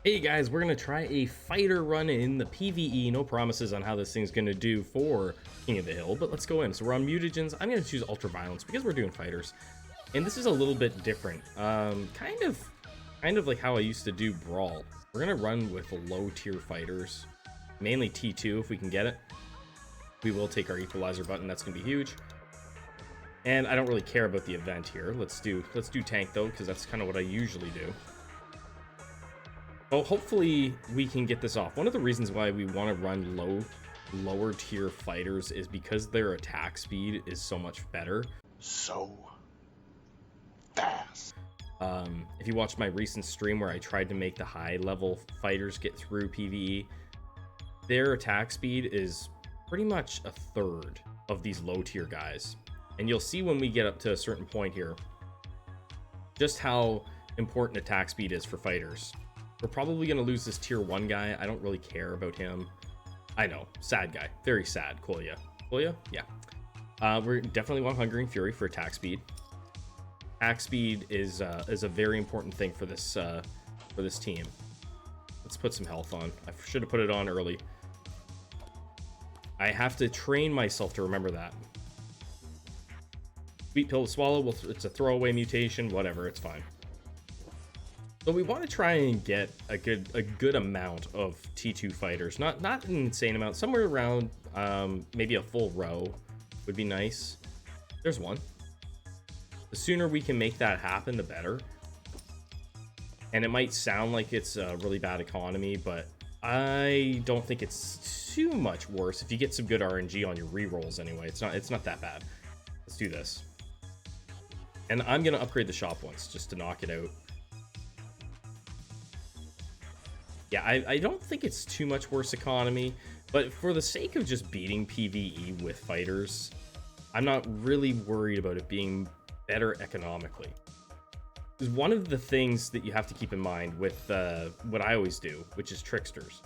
Hey guys, we're gonna try a fighter run in the PvE. No promises on how this thing's gonna do for King of the Hill, but let's go in. So we're on mutagens. I'm gonna choose ultraviolence because we're doing fighters, and this is a little bit different. Kind of like how I used to do Brawl. We're gonna run with low tier fighters, mainly T2 if we can get it. We will take our equalizer button. That's gonna be huge. And I don't really care about the event here. Let's do tank though, because that's kind of what I usually do. Well, hopefully we can get this off. One of the reasons why we want to run lower tier fighters is because their attack speed is so much better. So fast. If you watched my recent stream where I tried to make the high level fighters get through PvE, their attack speed is pretty much a third of these low tier guys. And you'll see when we get up to a certain point here, just how important attack speed is for fighters. We're probably going to lose this tier 1 guy. I don't really care about him. I know. Sad guy. Very sad. Kolya. Kolya? Yeah. We're definitely want Hungering Fury for attack speed. Attack speed is a very important thing for this team. Let's put some health on. I should have put it on early. I have to train myself to remember that. Sweet pill to swallow. It's a throwaway mutation. Whatever. It's fine. So we want to try and get a good amount of T2 fighters, not an insane amount, somewhere around maybe a full row would be nice. There's one. The sooner we can make that happen, the better. And it might sound like it's a really bad economy, but I don't think it's too much worse if you get some good RNG on your rerolls anyway. It's not that bad. Let's do this. And I'm gonna upgrade the shop once just to knock it out. Yeah, I don't think it's too much worse economy, but for the sake of just beating PvE with fighters, I'm not really worried about it being better economically. Because one of the things that you have to keep in mind with what I always do, which is tricksters,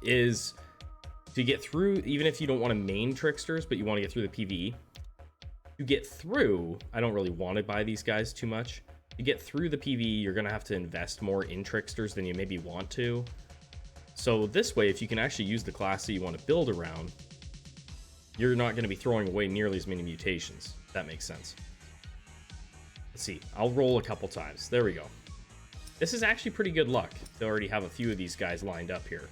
is to get through, even if you don't want to main tricksters, but you want to get through the PvE, to get through, I don't really want to buy these guys too much. To get through the PvE, you're going to have to invest more in tricksters than you maybe want to. So this way, if you can actually use the class that you want to build around, you're not going to be throwing away nearly as many mutations. If that makes sense. Let's see. I'll roll a couple times. There we go. This is actually pretty good luck to already have a few of these guys lined up here.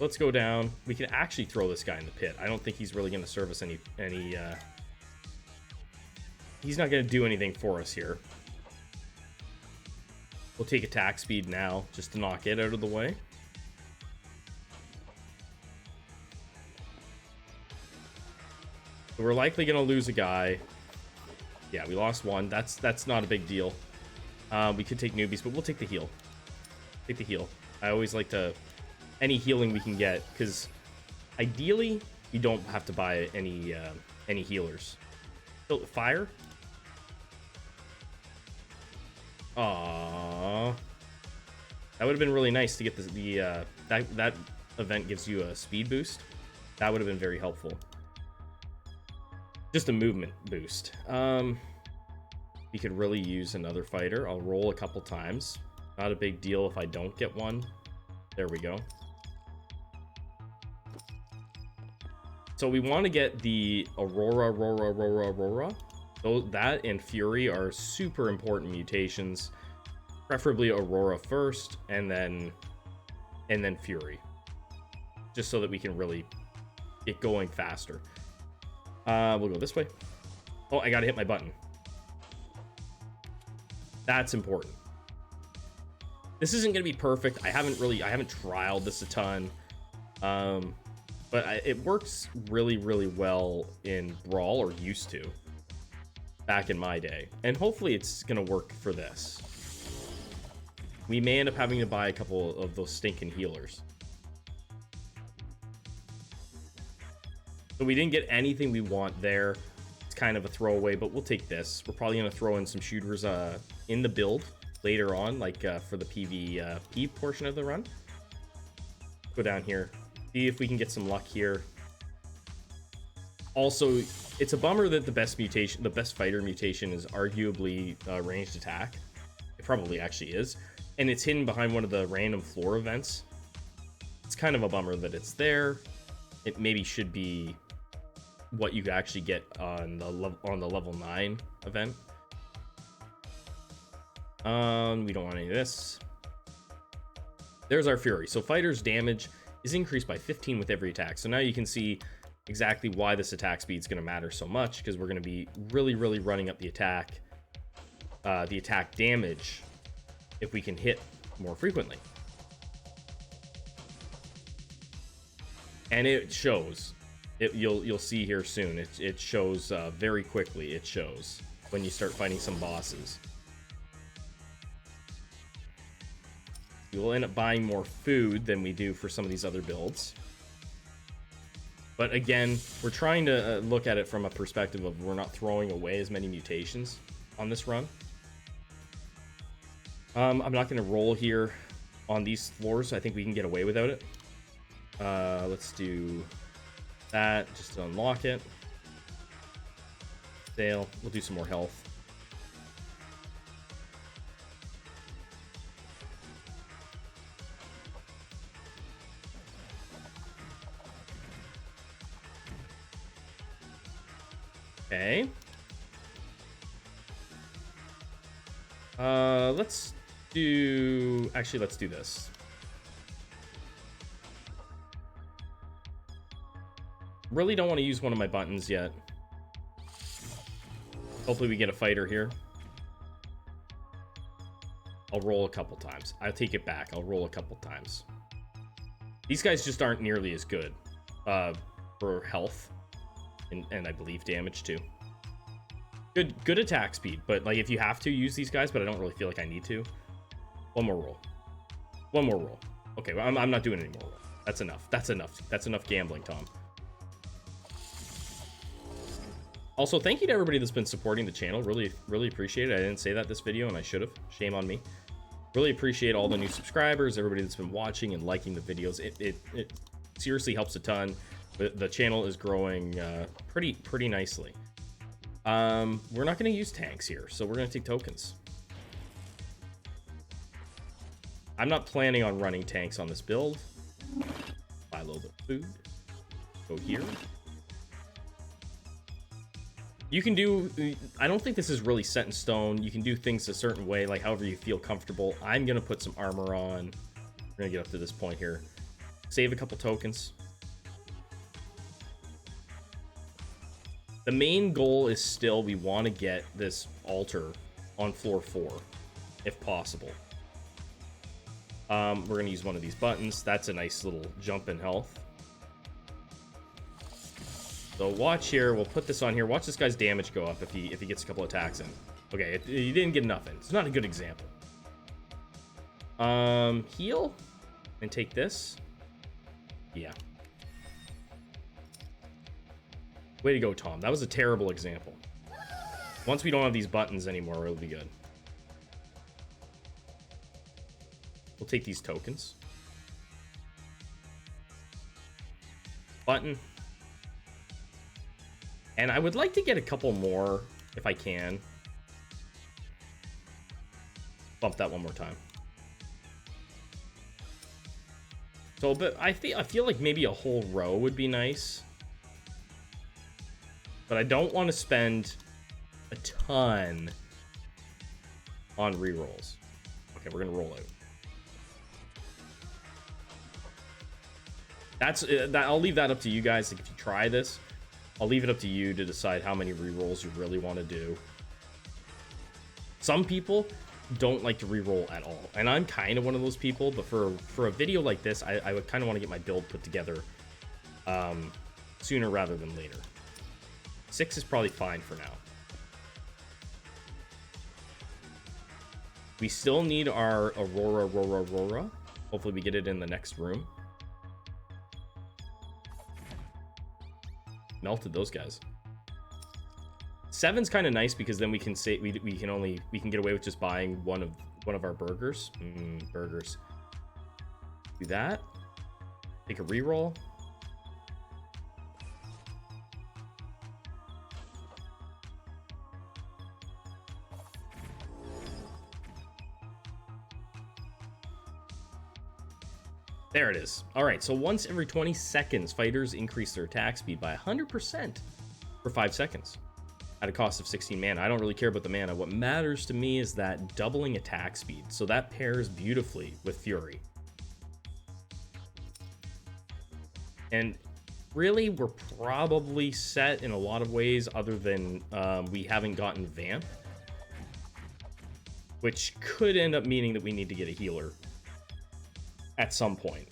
Let's go down. We can actually throw this guy in the pit. I don't think he's really going to serve us any he's not going to do anything for us here. We'll take attack speed now, just to knock it out of the way. So we're likely going to lose a guy. Yeah, we lost one. That's not a big deal. We could take newbies, but we'll take the heal. Take the heal. I always like to... Any healing we can get, because ideally, we don't have to buy any healers. So, fire? Aww. That would have been really nice to get that event gives you a speed boost. That would have been very helpful. Just a movement boost. We could really use another fighter. I'll roll a couple times. Not a big deal if I don't get one. There we go. So we want to get the Aurora. So that and Fury are super important mutations. Preferably Aurora first, and then Fury. Just so that we can really get going faster. We'll go this way. Oh, I gotta hit my button. That's important. This isn't gonna be perfect. I haven't trialed this a ton. But it works really, really well in Brawl, or used to. Back in my day. And hopefully it's gonna work for this. We may end up having to buy a couple of those stinking healers. So we didn't get anything we want there. It's kind of a throwaway, but we'll take this. We're probably gonna throw in some shooters in the build later on, like for the PvP portion of the run. Go down here. See if we can get some luck here. Also, it's a bummer that the best fighter mutation is arguably ranged attack. It probably actually is. and it's hidden behind one of the random floor events. It's kind of a bummer that it's there. It maybe should be what you actually get on the level 9 event. We don't want any of this. There's our Fury. So fighters' damage is increased by 15 with every attack. So now you can see exactly why this attack speed is going to matter so much, because we're going to be really running up the attack damage if we can hit more frequently. And it shows. You'll see here soon. It shows very quickly. It shows when you start fighting some bosses. You will end up buying more food than we do for some of these other builds. But again, we're trying to look at it from a perspective of we're not throwing away as many mutations on this run. I'm not going to roll here on these floors. I think we can get away without it. Let's do that just to unlock it. Sale. We'll do some more health. Okay. Let's do... Actually, let's do this. Really don't want to use one of my buttons yet. Hopefully we get a fighter here. I'll roll a couple times. I'll take it back. I'll roll a couple times. These guys just aren't nearly as good for health and I believe damage too. Good attack speed, but like if you have to use these guys, but I don't really feel like I need to. One more roll. One more roll. Okay, well, I'm not doing any more roll. That's enough. That's enough. That's enough gambling, Tom. Also, thank you to everybody that's been supporting the channel. Really appreciate it. I didn't say that this video, and I should have. Shame on me. Really appreciate all the new subscribers, everybody that's been watching and liking the videos. It seriously helps a ton. The channel is growing pretty nicely. We're not going to use tanks here, so we're going to take tokens. I'm not planning on running tanks on this build. Buy a little bit of food. Go here. You can do... I don't think this is really set in stone. You can do things a certain way, like however you feel comfortable. I'm going to put some armor on. We're going to get up to this point here. Save a couple tokens. The main goal is still we want to get this altar on floor 4, if possible. We're going to use one of these buttons. That's a nice little jump in health. So watch here. We'll put this on here. Watch this guy's damage go up if he gets a couple attacks in. Okay, he didn't get enough in. It's not a good example. Heal and take this. Yeah. Way to go, Tom. That was a terrible example. Once we don't have these buttons anymore, it'll be good. We'll take these tokens. Button. And I would like to get a couple more, if I can. Bump that one more time. So, but I feel like maybe a whole row would be nice. But I don't want to spend a ton on rerolls. Okay, we're gonna roll out. I'll leave that up to you guys. Like, if you try this, I'll leave it up to you to decide how many rerolls you really want to do. Some people don't like to reroll at all, and I'm kind of one of those people. But for a video like this, I would kind of want to get my build put together sooner rather than later. 6 is probably fine for now. We still need our Aurora. Hopefully we get it in the next room. Melted those guys. 7's kind of nice because then we can say we can get away with just buying one of our burgers. Burgers. Do that. Take a reroll. There it is. All right, so once every 20 seconds, fighters increase their attack speed by 100% for 5 seconds at a cost of 16 mana. I don't really care about the mana. What matters to me is that doubling attack speed. So that pairs beautifully with Fury. And really, we're probably set in a lot of ways other than we haven't gotten Vamp, which could end up meaning that we need to get a healer at some point.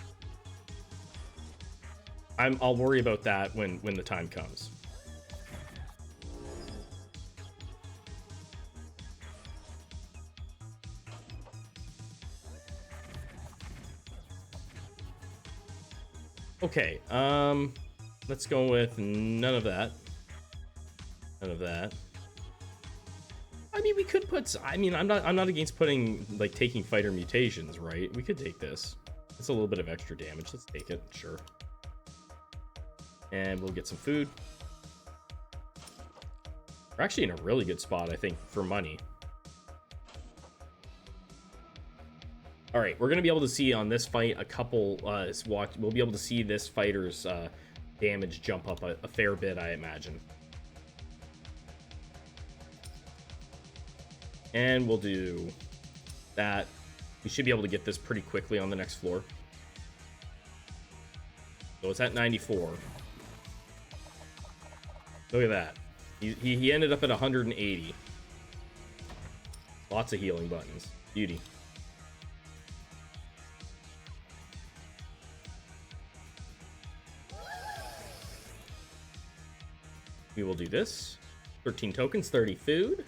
I'll worry about that when the time comes. Okay, let's go with none of that. None of that. I mean, we could put. I mean, I'm not against putting like taking fighter mutations, right? We could take this. It's a little bit of extra damage. Let's take it, sure. And we'll get some food. We're actually in a really good spot, I think, for money. All right, we're gonna be able to see on this fight a couple. We'll be able to see this fighter's damage jump up a fair bit, I imagine. And we'll do that. We should be able to get this pretty quickly on the next floor. So it's at 94. Look at that. He ended up at 180. Lots of healing buttons. Beauty. We will do this. 13 tokens, 30 food.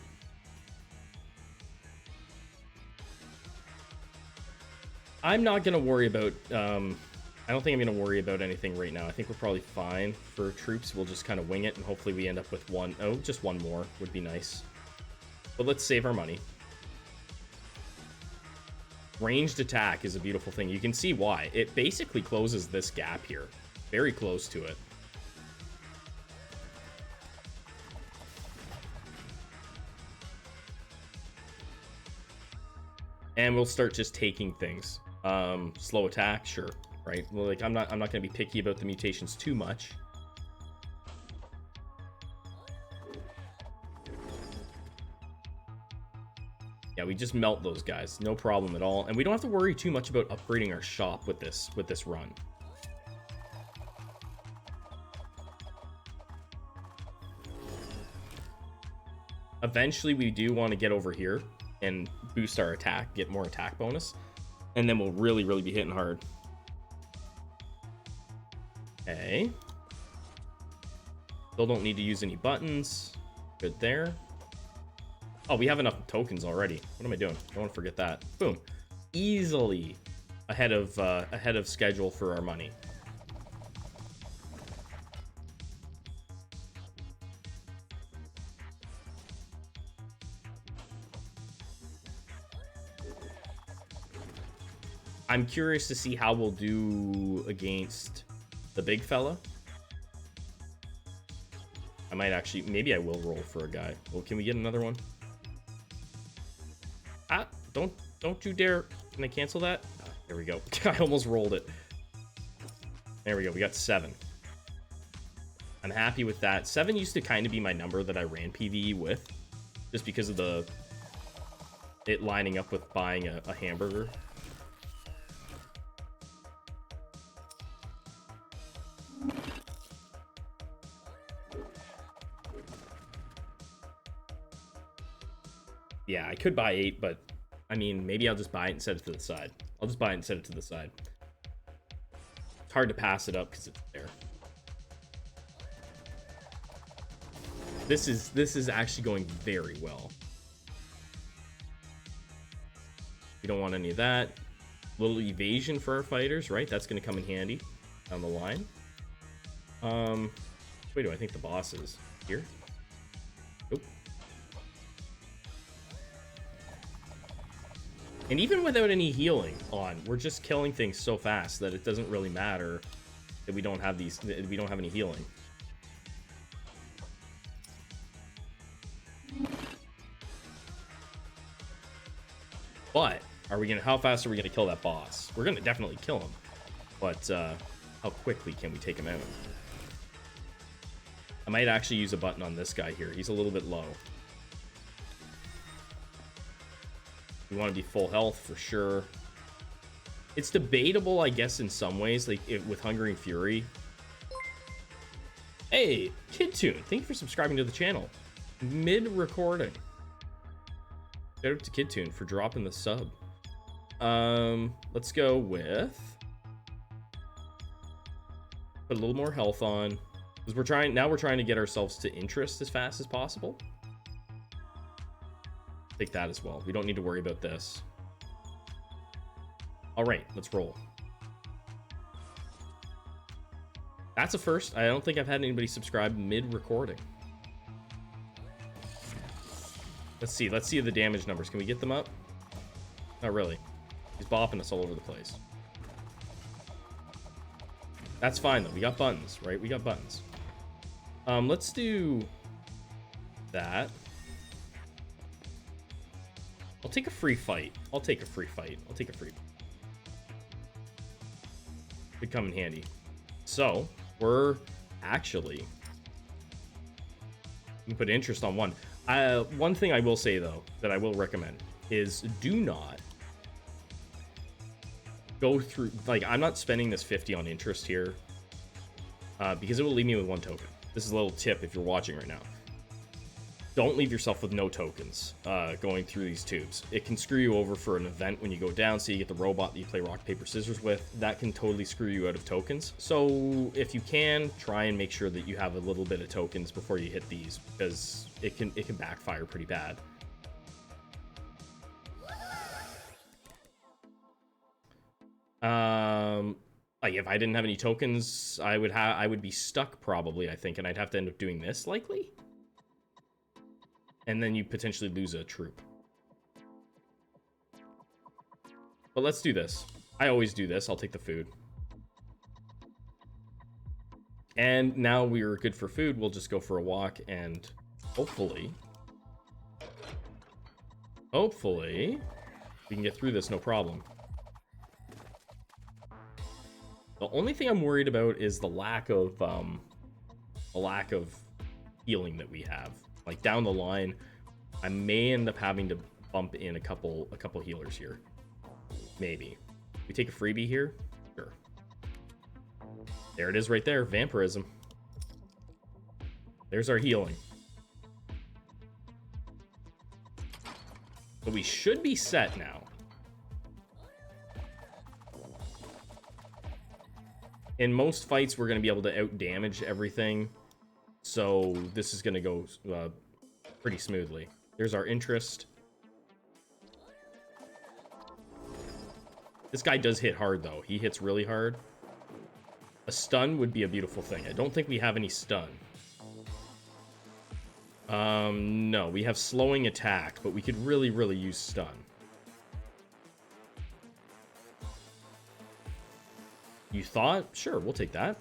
I'm not going to worry about, I don't think I'm going to worry about anything right now. I think we're probably fine for troops. We'll just kind of wing it, and hopefully we end up with one. Oh, just one more would be nice. But let's save our money. Ranged attack is a beautiful thing. You can see why. It basically closes this gap here. Very close to it. And we'll start just taking things. Slow attack, sure, right? Well, like I'm not gonna be picky about the mutations too much. Yeah, we just melt those guys, no problem at all, and we don't have to worry too much about upgrading our shop with this run. Eventually, we do want to get over here and boost our attack, get more attack bonus, and then we'll really be hitting hard. Okay. Still don't need to use any buttons. Good there. Oh, we have enough tokens already. What am I doing? Don't want to forget that. Boom. Easily ahead of schedule for our money. I'm curious to see how we'll do against the big fella. I might actually, maybe I will roll for a guy. Well, can we get another one? Ah, don't you dare. Can I cancel that? Ah, there we go. I almost rolled it. There we go. We got 7. I'm happy with that. 7 used to kind of be my number that I ran PvE with, just because of it lining up with buying a hamburger. Yeah, I could buy 8, but I mean, maybe I'll just buy it and set it to the side. I'll just buy it and set it to the side. It's hard to pass it up because it's there. This is actually going very well. We don't want any of that. Little evasion for our fighters, right? That's going to come in handy down the line. Wait, do I think the boss is here? Nope. And even without any healing on, we're just killing things so fast that it doesn't really matter that we don't have any healing. But how fast are we gonna kill that boss? We're gonna definitely kill him. but how quickly can we take him out? I might actually use a button on this guy here. He's a little bit low. We want to be full health for sure. It's debatable, I guess, in some ways, like with Hungering Fury. Hey, KidTune, thank you for subscribing to the channel. Mid-recording. Shout out to KidTune for dropping the sub. Let's go with... Put a little more health on. Because we're trying to get ourselves to interest as fast as possible. Take that as well. We don't need to worry about this. All right, let's roll. That's a first. I don't think I've had anybody subscribe mid-recording. Let's see the damage numbers. Can we get them up? Not really. He's bopping us all over the place. That's fine though. We got buttons, right? We got buttons. Let's do that. I'll take a free fight. I'll take a free fight. Could come in handy. So we're actually, we put interest on one. One thing I will say though that I will recommend is do not go through, like, I'm not spending this 50 on interest here because it will leave me with 1 token. This is a little tip if you're watching right now. Don't leave yourself with no tokens going through these tubes. It can screw you over for an event when you go down, so you get the robot that you play rock, paper, scissors with. That can totally screw you out of tokens. So if you can, try and make sure that you have a little bit of tokens before you hit these, because it can backfire pretty bad. Like if I didn't have any tokens, I would be stuck probably, I think, and I'd have to end up doing this likely. And then you potentially lose a troop. But let's do this. I always do this. I'll take the food. And now we're good for food. We'll just go for a walk and hopefully we can get through this no problem. The only thing I'm worried about is the lack of healing that we have. Like down the line, I may end up having to bump in a couple healers here. Maybe. We take a freebie here? Sure. There it is right there, vampirism. There's our healing. So we should be set now. In most fights, we're going to be able to out-damage everything. So this is going to go pretty smoothly. There's our interest. This guy does hit hard, though. He hits really hard. A stun would be a beautiful thing. I don't think we have any stun. No, we have slowing attack, but we could really, really use stun. You thought? Sure, we'll take that.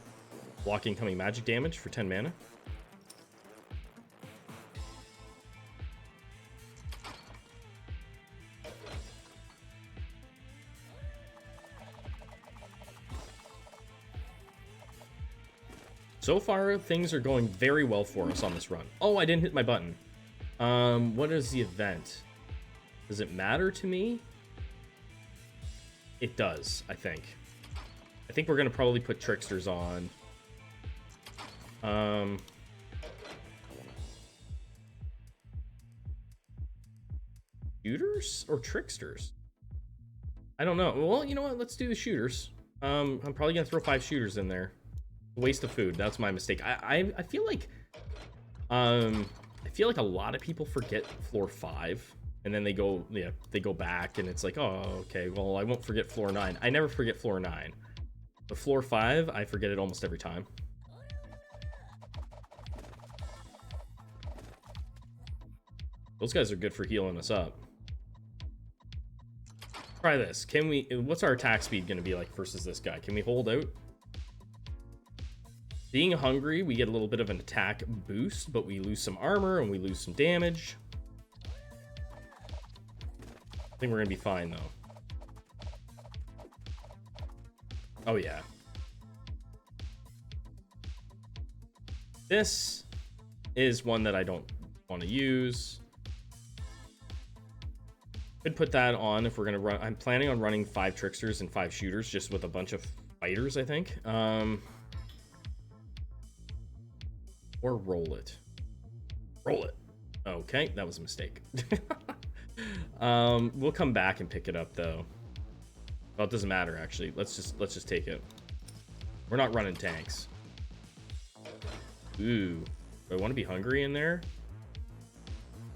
Block incoming magic damage for 10 mana. So far, things are going very well for us on this run. Oh, I didn't hit my button. What is the event? Does it matter to me? It does, I think. I think we're going to probably put Tricksters on. Shooters or Tricksters? I don't know. Well, you know what? Let's do the shooters. I'm probably going to throw 5 shooters in there. Waste of food. That's my mistake. I feel like a lot of people forget floor 5 and then they go back and it's like, oh, okay, well, I won't forget floor 9. I never forget floor 9. But floor 5, I forget it almost every time. Those guys are good for healing us up. Try this. Can we, what's our attack speed going to be like versus this guy? Can we hold out? Being hungry, we get a little bit of an attack boost, but we lose some armor and we lose some damage. I think we're going to be fine, though. Oh, yeah. This is one that I don't want to use. Could put that on if we're gonna run. I'm planning on running 5 tricksters and 5 shooters, just with a bunch of fighters, I think. Or roll it. Roll it. Okay, that was a mistake. We'll come back and pick it up though. Well, it doesn't matter actually. Let's just take it. We're not running tanks. Ooh, do I want to be hungry in there?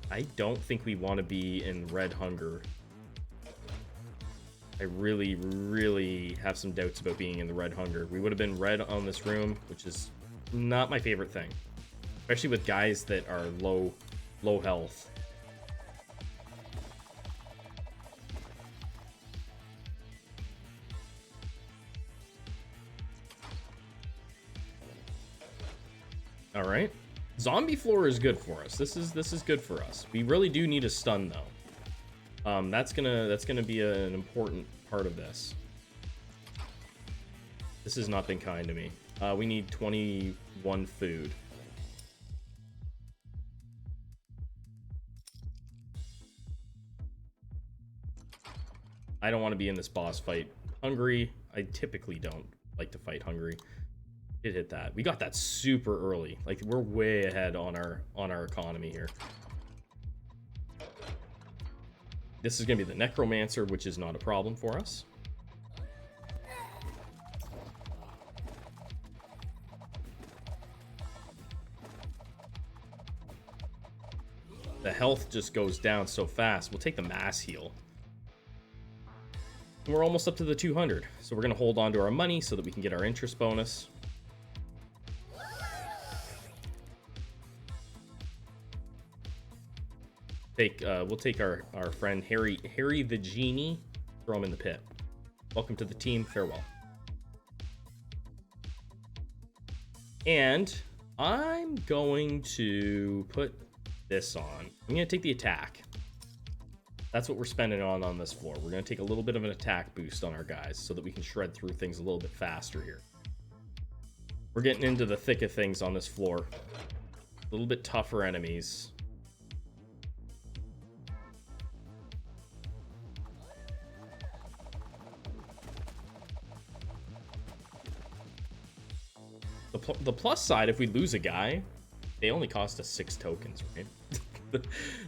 I don't think we want to be in red hunger. I really, really have some doubts about being in the red hunger. We would have been red on this room, which is not my favorite thing, especially with guys that are low health. All right. Zombie floor is good for us. This is good for us. We really do need a stun though. That's gonna be an important part of this. This has not been kind to me. We need 21 food. I don't want to be in this boss fight hungry. I typically don't like to fight hungry. It hit that. We got that super early. Like, we're way ahead on our economy here. This is gonna be the necromancer, which is not a problem for us. The health just goes down so fast. We'll take the mass heal. And we're almost up to the 200, so we're gonna hold on to our money so that we can get our interest bonus. We'll take our friend Harry the Genie, throw him in the pit. Welcome to the team, farewell. And I'm going to put this on. I'm gonna take the attack. That's what we're spending on this floor. We're gonna take a little bit of an attack boost on our guys so that we can shred through things a little bit faster here. We're getting into the thick of things on this floor. A little bit tougher enemies. The plus side, if we lose a guy, they only cost us 6 tokens, right?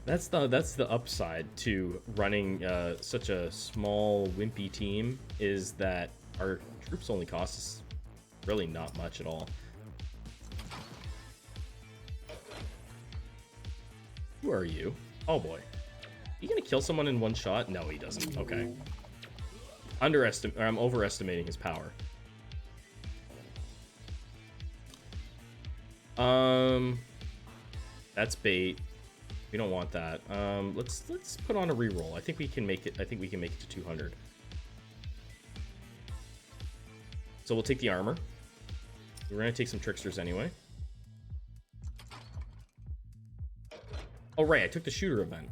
that's the upside to running such a small wimpy team, is that our troops only cost us really not much at all. Who are you? Oh boy, you gonna kill someone in one shot? No, he doesn't. Okay, I'm overestimating his power. That's bait. We don't want that. Let's put on a reroll. I think we can make it. I think we can make it to 200. So we'll take the armor. We're gonna take some tricksters anyway. Oh right, I took the shooter event.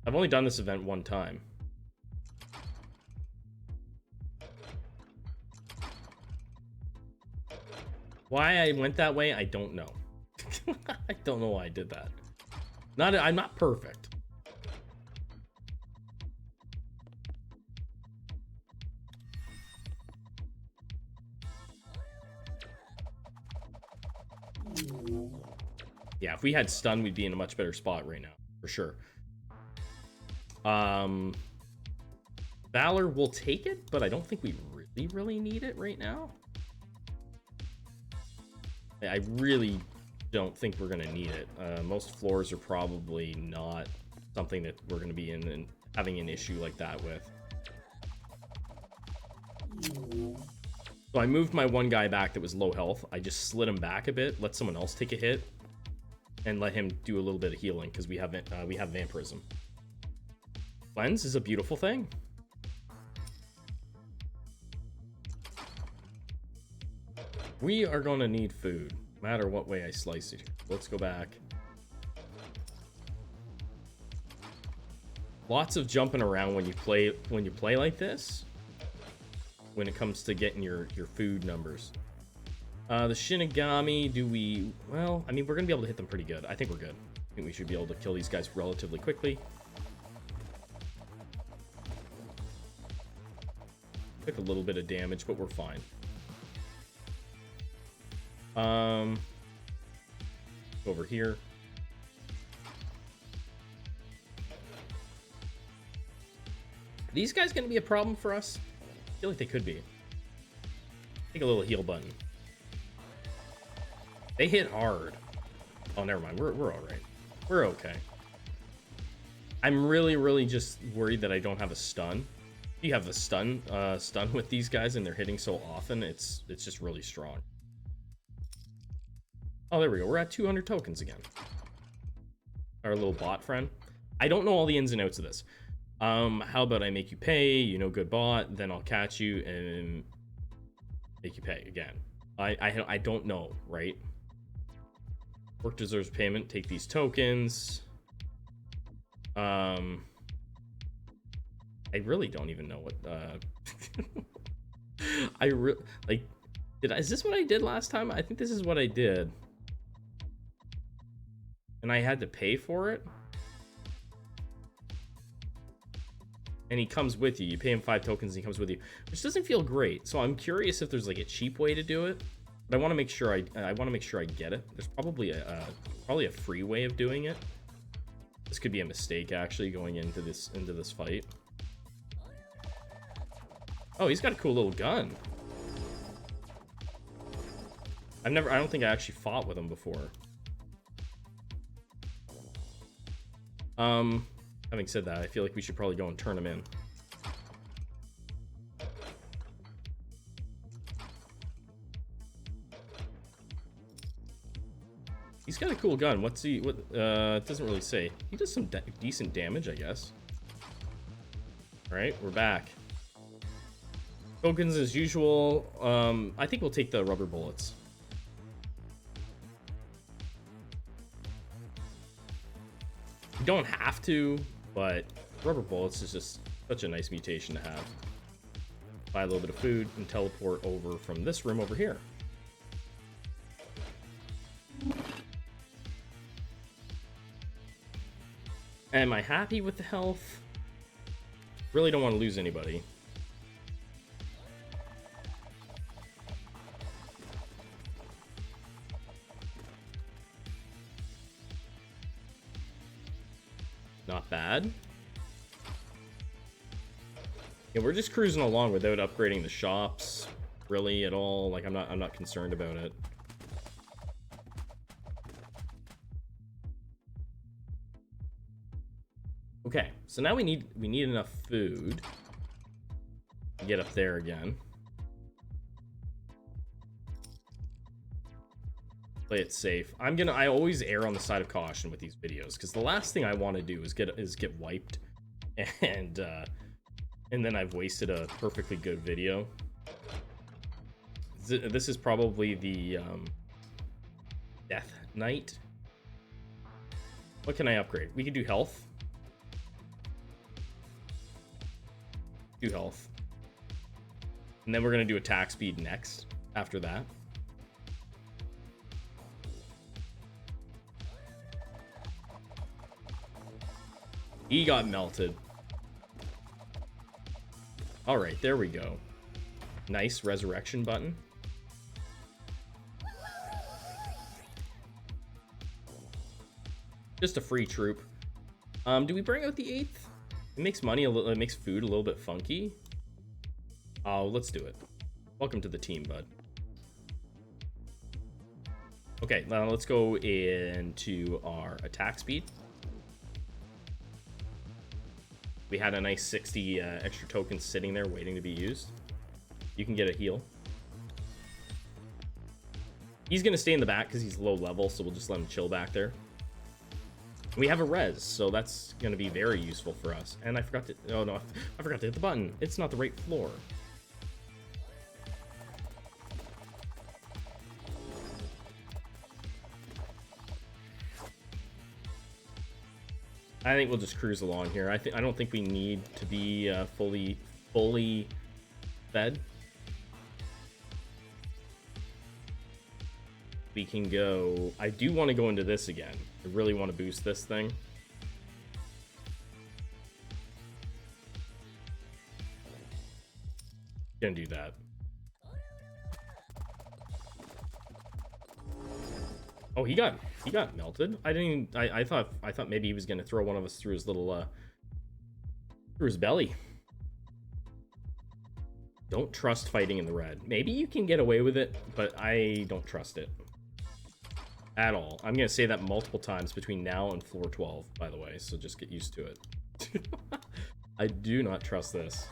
I've only done this event one time. Why I went that way, I don't know. I don't know why I did that. I'm not perfect. Yeah, if we had stun, we'd be in a much better spot right now, for sure. Valor will take it, but I don't think we really need it right now. I really don't think we're gonna need it. Most floors are probably not something that we're gonna be in and having an issue like that with. So I moved my one guy back that was low health. I just slid him back a bit, let someone else take a hit, and let him do a little bit of healing because we have vampirism. Cleanse is a beautiful thing. We are going to need food, no matter what way I slice it. Let's go back. Lots of jumping around when you play like this, when it comes to getting your food numbers. The Shinigami, do we... Well, I mean, we're going to be able to hit them pretty good. I think we're good. I think we should be able to kill these guys relatively quickly. Took a little bit of damage, but we're fine. Over here. Are these guys going to be a problem for us? I feel like they could be. Take a little heal button. They hit hard. Oh, never mind. We're all right. We're okay. I'm really just worried that I don't have a stun. You have a stun with these guys, and they're hitting so often. It's just really strong. Oh, there we go. We're at 200 tokens again. Our little bot friend. I don't know all the ins and outs of this. How about I make you pay? You know, good bot. Then I'll catch you and make you pay again. I don't know, right? Work deserves payment. Take these tokens. I really don't even know what. Is this what I did last time? I think this is what I did. And I had to pay for it. And he comes with you. You pay him 5 tokens and he comes with you, which doesn't feel great. So I'm curious if there's like a cheap way to do it. But I want to make sure I want to make sure I get it. There's probably a free way of doing it. This could be a mistake actually going into this fight. Oh, he's got a cool little gun. I don't think I actually fought with him before. Having said that, I feel like we should probably go and turn him in. He's got a cool gun. What's he? What? It doesn't really say. He does some decent damage, I guess. All right, we're back. Tokens as usual. I think we'll take the rubber bullets. You don't have to, but rubber bullets is just such a nice mutation to have. Buy a little bit of food and teleport over from this room over here. Am I happy with the health? Really don't want to lose anybody. Not bad. Yeah, we're just cruising along without upgrading the shops really at all. Like I'm not concerned about it. Okay, so now we need enough food to get up there again. Play it safe. I always err on the side of caution with these videos because the last thing I want to do is get wiped, and then I've wasted a perfectly good video. This is probably the Death Knight. What can I upgrade? We can do health. Do health. And then we're going to do attack speed next after that. He got melted. All right, there we go. Nice resurrection button. Just a free troop. Do we bring out the 8th? It makes money a little. It makes food a little bit funky. Oh, let's do it. Welcome to the team, bud. Okay, now let's go into our attack speed. We had a nice 60 extra tokens sitting there waiting to be used. You can get a heal. He's going to stay in the back because he's low level, so we'll just let him chill back there. We have a res, so that's going to be very useful for us. And I forgot to... Oh, no. I forgot to hit the button. It's not the right floor. I think we'll just cruise along here. I don't think we need to be fully fed. we can go... I do want to go into this again. I really want to boost this thing. Gonna do that. Oh, he got melted. I didn't even, I thought maybe he was gonna throw one of us through his little through his belly. Don't trust fighting in the red. Maybe you can get away with it, but I don't trust it at all. I'm gonna say that multiple times between now and floor 12, by the way, so just get used to it. I do not trust this.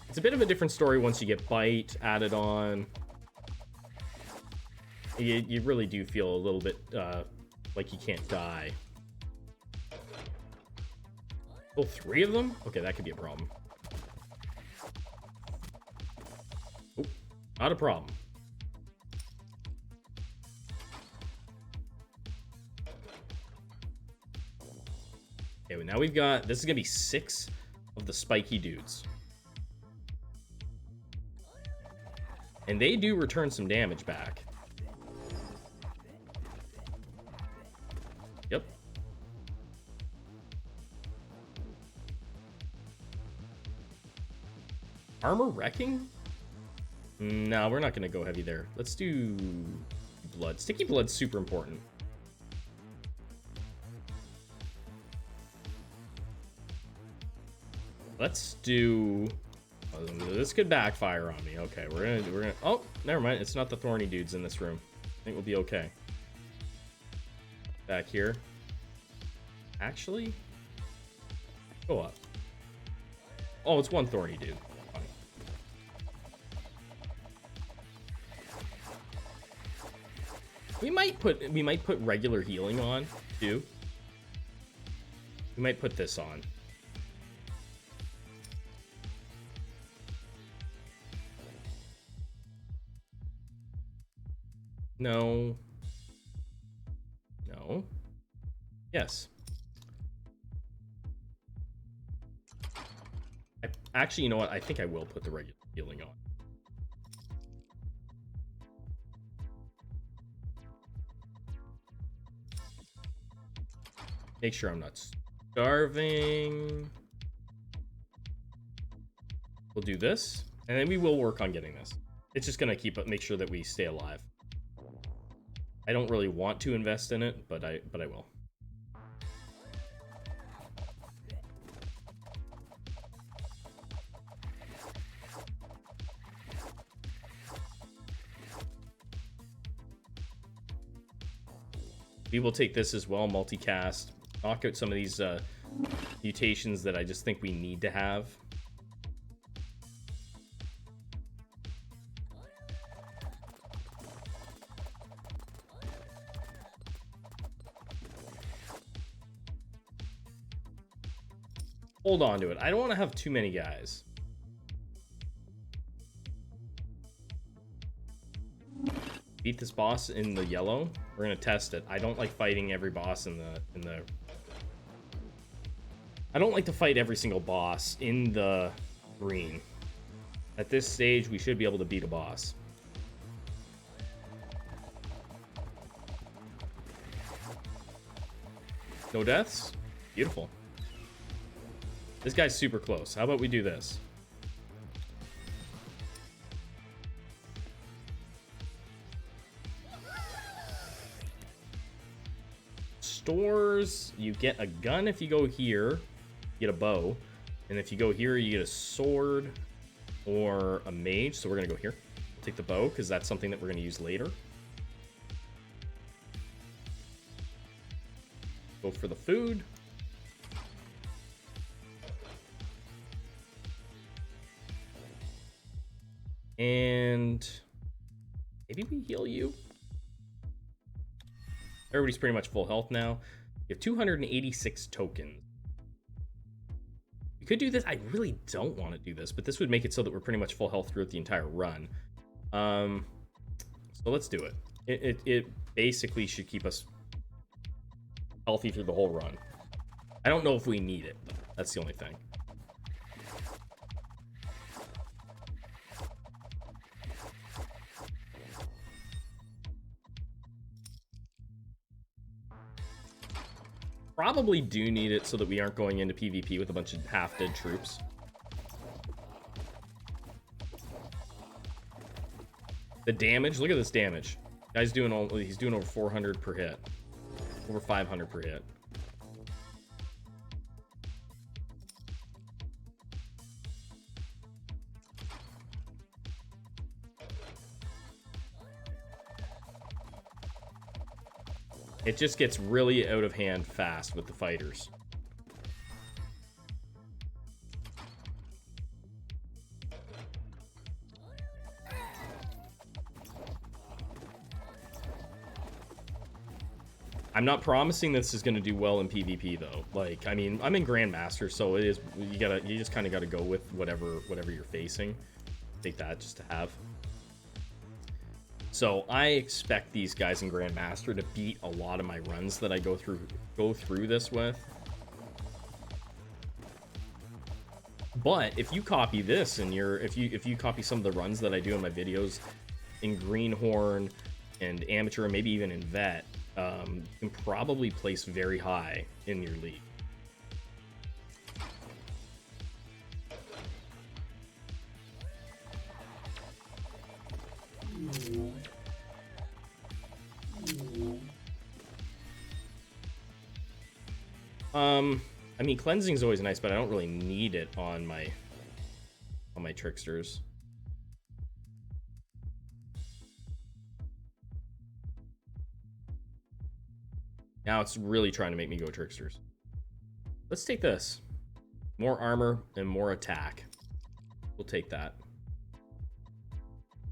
It's a bit of a different story once you get bite added on. You really do feel a little bit like you can't die. Oh, 3 of them? Okay, that could be a problem. Oh, not a problem. Okay, well, now we've got... This is going to be 6 of the spiky dudes. And they do return some damage back. Yep. Armor wrecking? No, we're not going to go heavy there. Let's do blood. Sticky blood's super important. Let's do... This could backfire on me. Okay, we're gonna. Oh, never mind. It's not the thorny dudes in this room. I think we'll be okay. Back here. Actually, go up. Oh, it's one thorny dude. Fine. We might put regular healing on too. We might put this on. No. No. Yes. Actually, you know what? I think I will put the regular healing on. Make sure I'm not starving. We'll do this, and then we will work on getting this. It's just gonna make sure that we stay alive. I don't really want to invest in it, but I will. We will take this as well, multicast, knock out some of these mutations that I just think we need to have. Hold on to it. I don't want to have too many guys. Beat this boss in the yellow. We're gonna test it. I don't like fighting every boss in the. I don't like to fight every single boss in the green. At this stage, we should be able to beat a boss. No deaths? Beautiful. This guy's super close. How about we do this? Stores, you get a gun if you go here, you get a bow. And if you go here, you get a sword or a mage. So we're gonna go here. We'll take the bow, because that's something that we're gonna use later. Go for the food. And maybe we heal you. Everybody's pretty much full health now. You have 286 tokens. We could do this. I really don't want to do this, but this would make it so that we're pretty much full health throughout the entire run. So let's do it. It basically should keep us healthy through the whole run. I don't know if we need it, though. That's the only thing. Probably do need it so that we aren't going into PvP with a bunch of half-dead troops. The damage, look at this damage. Guy's doing he's doing over 400 per hit. Over 500 per hit. It just gets really out of hand fast with the fighters. I'm not promising this is going to do well in PvP though. Like, I mean, I'm in Grandmaster, so it is, you just kind of got to go with whatever you're facing. Take that just to have. So I expect these guys in Grandmaster to beat a lot of my runs that I go through this with. But if you copy this and if you copy some of the runs that I do in my videos in Greenhorn and Amateur, and maybe even in Vet, you can probably place very high in your league. I mean, cleansing is always nice, but I don't really need it on my tricksters. Now it's really trying to make me go tricksters. Let's take this. More armor and more attack. We'll take that.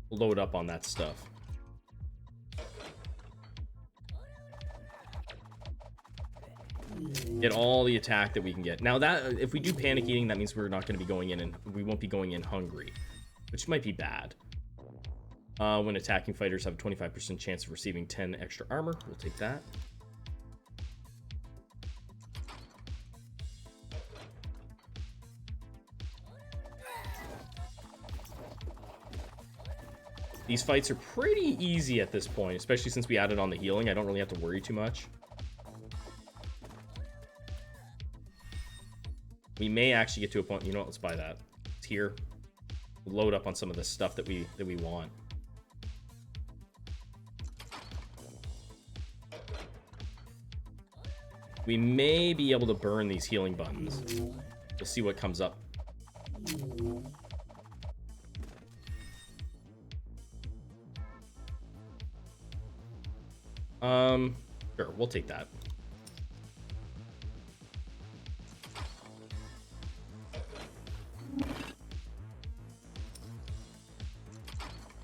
We'll load up on that stuff. Get all the attack that we can get. Now that if we do panic eating, that means we're not going to be going in, and we won't be going in hungry, which might be bad. When attacking fighters have a 25% chance of receiving 10 extra armor. We'll take that. These fights are pretty easy at this point, especially since we added on the healing. I don't really have to worry too much. We may actually get to a point, you know what, let's buy that. It's here. We'll load up on some of the stuff that we want. We may be able to burn these healing buttons. We'll see what comes up. Sure, we'll take that.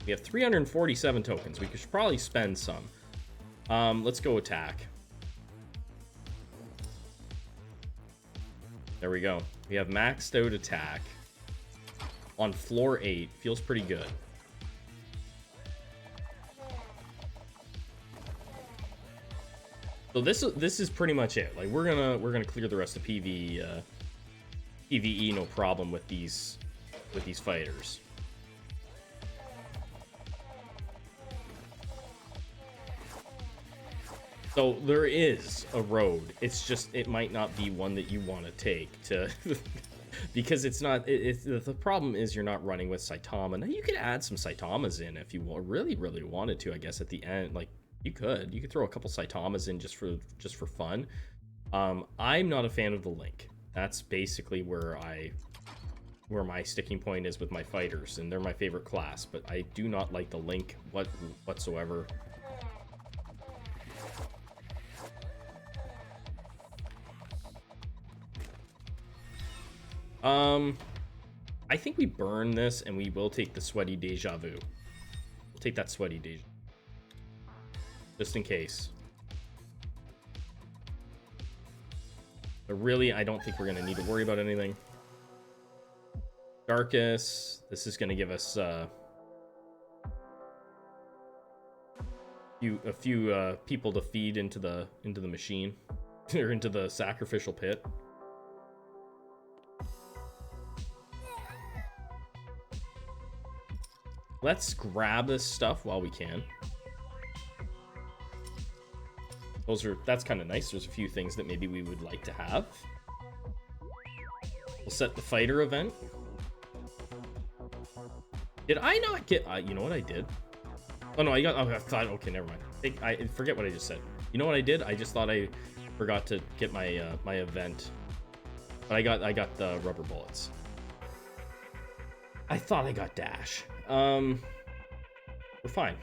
We have 347 tokens. We should probably spend some. Let's go attack. There we go. We have maxed out attack on floor 8. Feels pretty good. So this is pretty much it. Like we're gonna clear the rest of PvE no problem with these fighters. So there is a road. It's just it might not be one that you want to take to because it's not. The problem is you're not running with Saitama. Now you could add some Saitamas in if you really wanted to. I guess at the end, like you could throw a couple Saitamas in just for fun. I'm not a fan of the Link. That's basically where my sticking point is with my fighters, and they're my favorite class. But I do not like the Link whatsoever. I think we burn this and we will take the sweaty deja vu. We'll take that sweaty deja just in case. But really, I don't think we're going to need to worry about anything. Darkus, this is going to give us a few people to feed into the machine. Or into the sacrificial pit. Let's grab this stuff while we can. That's kind of nice. There's a few things that maybe we would like to have. We'll set the fighter event. Did I not get... you know what I did? Oh, no, I got... Oh, I thought... Okay, never mind. I forget what I just said. You know what I did? I just thought I forgot to get my my event. But I got the rubber bullets. I thought I got dash. We're fine.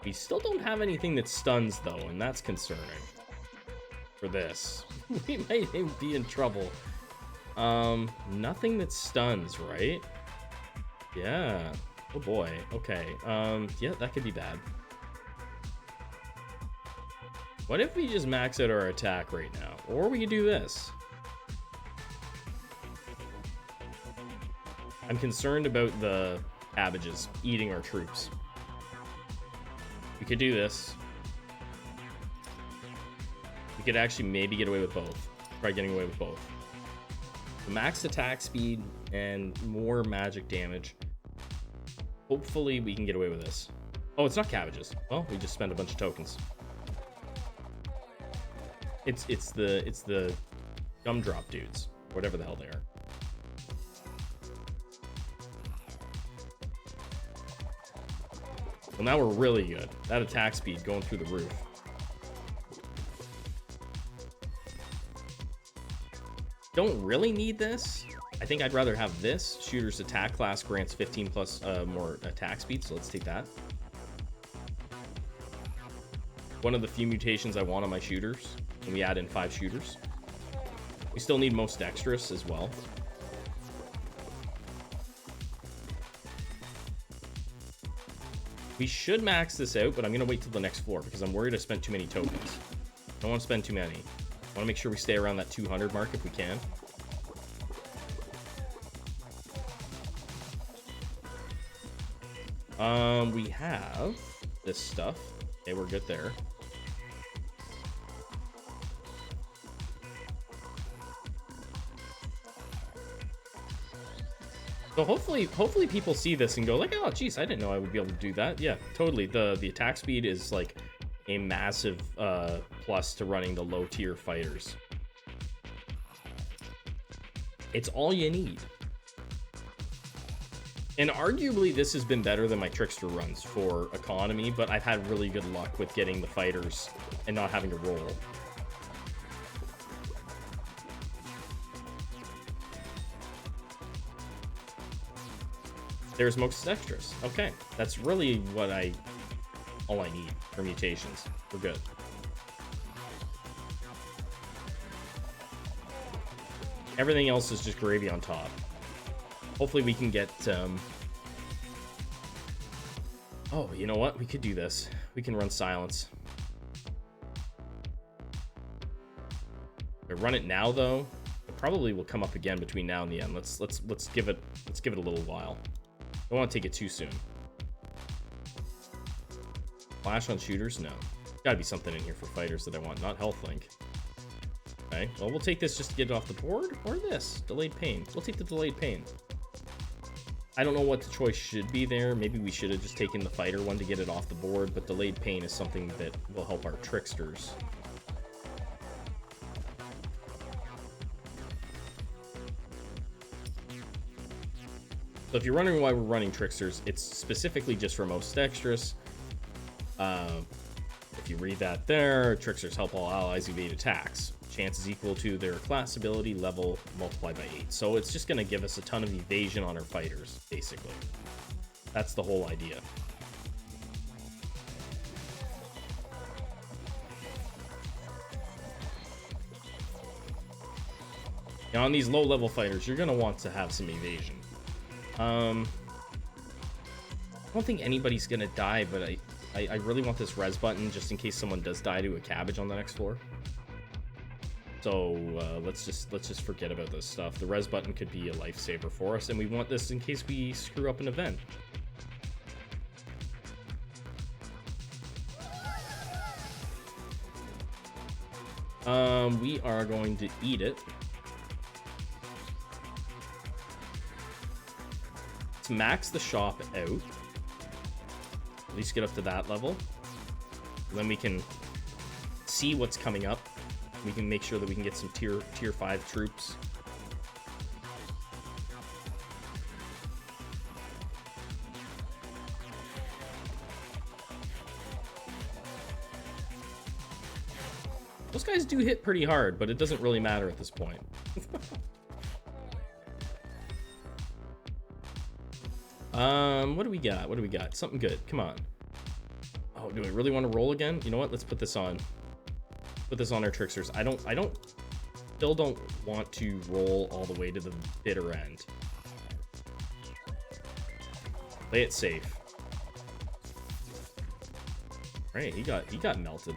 We still don't have anything that stuns, though, and that's concerning. For this. We might be in trouble. Nothing that stuns, right? Yeah. Oh boy. Okay. Yeah, that could be bad. What if we just max out our attack right now? Or we could do this. I'm concerned about the cabbages eating our troops. We could do this. We could actually maybe get away with both. Try getting away with both. The max attack speed and more magic damage. Hopefully we can get away with this. Oh, it's not cabbages. Well, we just spent a bunch of tokens. It's the gumdrop dudes, whatever the hell they are. Well, now we're really good. That attack speed going through the roof. Don't really need this. I think I'd rather have this. Shooter's attack class grants 15 plus more attack speed, so let's take that. One of the few mutations I want on my shooters, and we add in 5 shooters. We still need most dexterous as well. We should max this out, but I'm going to wait till the next floor because I'm worried I spent too many tokens. I don't want to spend too many. I want to make sure we stay around that 200 mark if we can. We have this stuff. Okay, we're good there. So hopefully people see this and go like, oh, geez, I didn't know I would be able to do that. Yeah, totally. The attack speed is like a massive plus to running the low tier fighters. It's all you need. And arguably this has been better than my trickster runs for economy, but I've had really good luck with getting the fighters and not having to roll. There's most extras. Okay, that's really all I need for mutations. We're good. Everything else is just gravy on top. Hopefully we can get oh, you know what? We could do this. We can run silence. If I run it now though, it probably will come up again between now and the end. Let's give it a little while. I don't want to take it too soon. Flash on shooters? No. Gotta be something in here for fighters that I want, not health link. Okay, well, we'll take this just to get it off the board, or this, delayed pain. We'll take the delayed pain. I don't know what the choice should be there. Maybe we should have just taken the fighter one to get it off the board, but delayed pain is something that will help our tricksters. So if you're wondering why we're running tricksters, it's specifically just for most dexterous. If you read that there, tricksters help all allies evade attacks. Chance is equal to their class ability level multiplied by 8. So it's just going to give us a ton of evasion on our fighters, basically. That's the whole idea. Now on these low-level fighters, you're going to want to have some evasion. I don't think anybody's going to die, but I really want this res button just in case someone does die to a cabbage on the next floor. So let's just forget about this stuff. The res button could be a lifesaver for us, and we want this in case we screw up an event. We are going to eat it. Let's max the shop out. At least get up to that level. Then we can see what's coming up. We can make sure that we can get some tier 5 troops. Those guys do hit pretty hard, but it doesn't really matter at this point. What do we got? What do we got? Something good. Come on. Oh, do I really want to roll again? You know what? Let's put this on. Put this on our tricksters. Still don't want to roll all the way to the bitter end. Play it safe. Right, he got melted.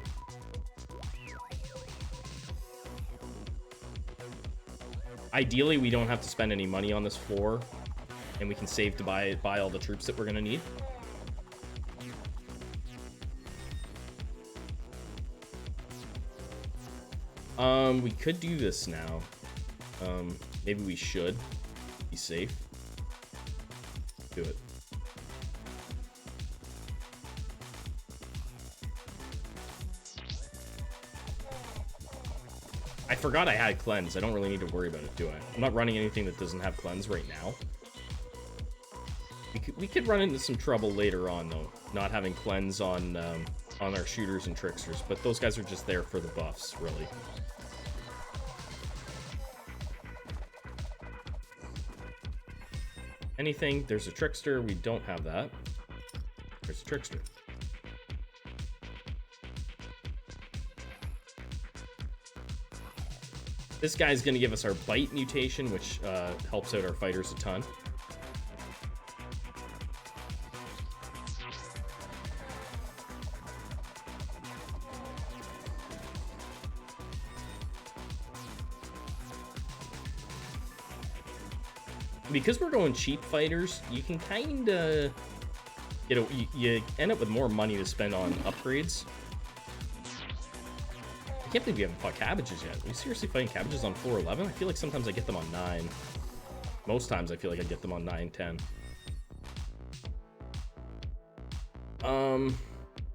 Ideally, we don't have to spend any money on this floor, and we can save to buy all the troops that we're gonna need. We could do this now. Maybe we should be safe. Do it. I forgot I had cleanse. I don't really need to worry about it, do I? I'm not running anything that doesn't have cleanse right now. We could run into some trouble later on, though, not having cleanse on our shooters and tricksters, but those guys are just there for the buffs, really. Anything, there's a trickster. We don't have that. There's a trickster. This guy's going to give us our bite mutation, which helps out our fighters a ton. Because we're going cheap fighters, you can kind of, you end up with more money to spend on upgrades. I can't believe we haven't fought cabbages yet. Are we seriously fighting cabbages on floor 11? I feel like sometimes I get them on 9. Most times I feel like I get them on 9, 10.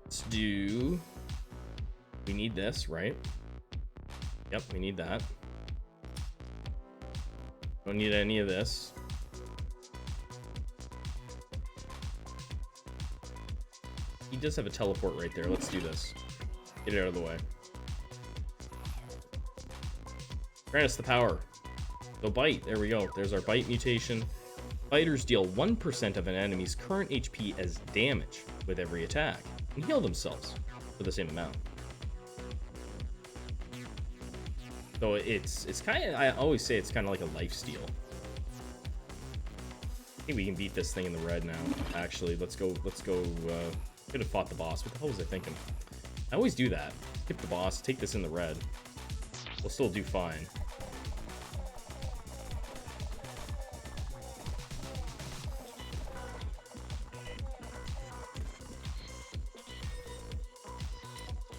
Let's do... We need this, right? Yep, we need that. Don't need any of this. He does have a teleport right there. Let's do this. Get it out of the way. Grant us the power. So bite. There we go. There's our bite mutation. Fighters deal 1% of an enemy's current HP as damage with every attack and heal themselves for the same amount. So it's kind of, I always say it's kind of like a lifesteal. I think we can beat this thing in the red now. Actually, let's go. Could have fought the boss. What the hell was I thinking? I always do that. Skip the boss, take this in the red. We'll still do fine.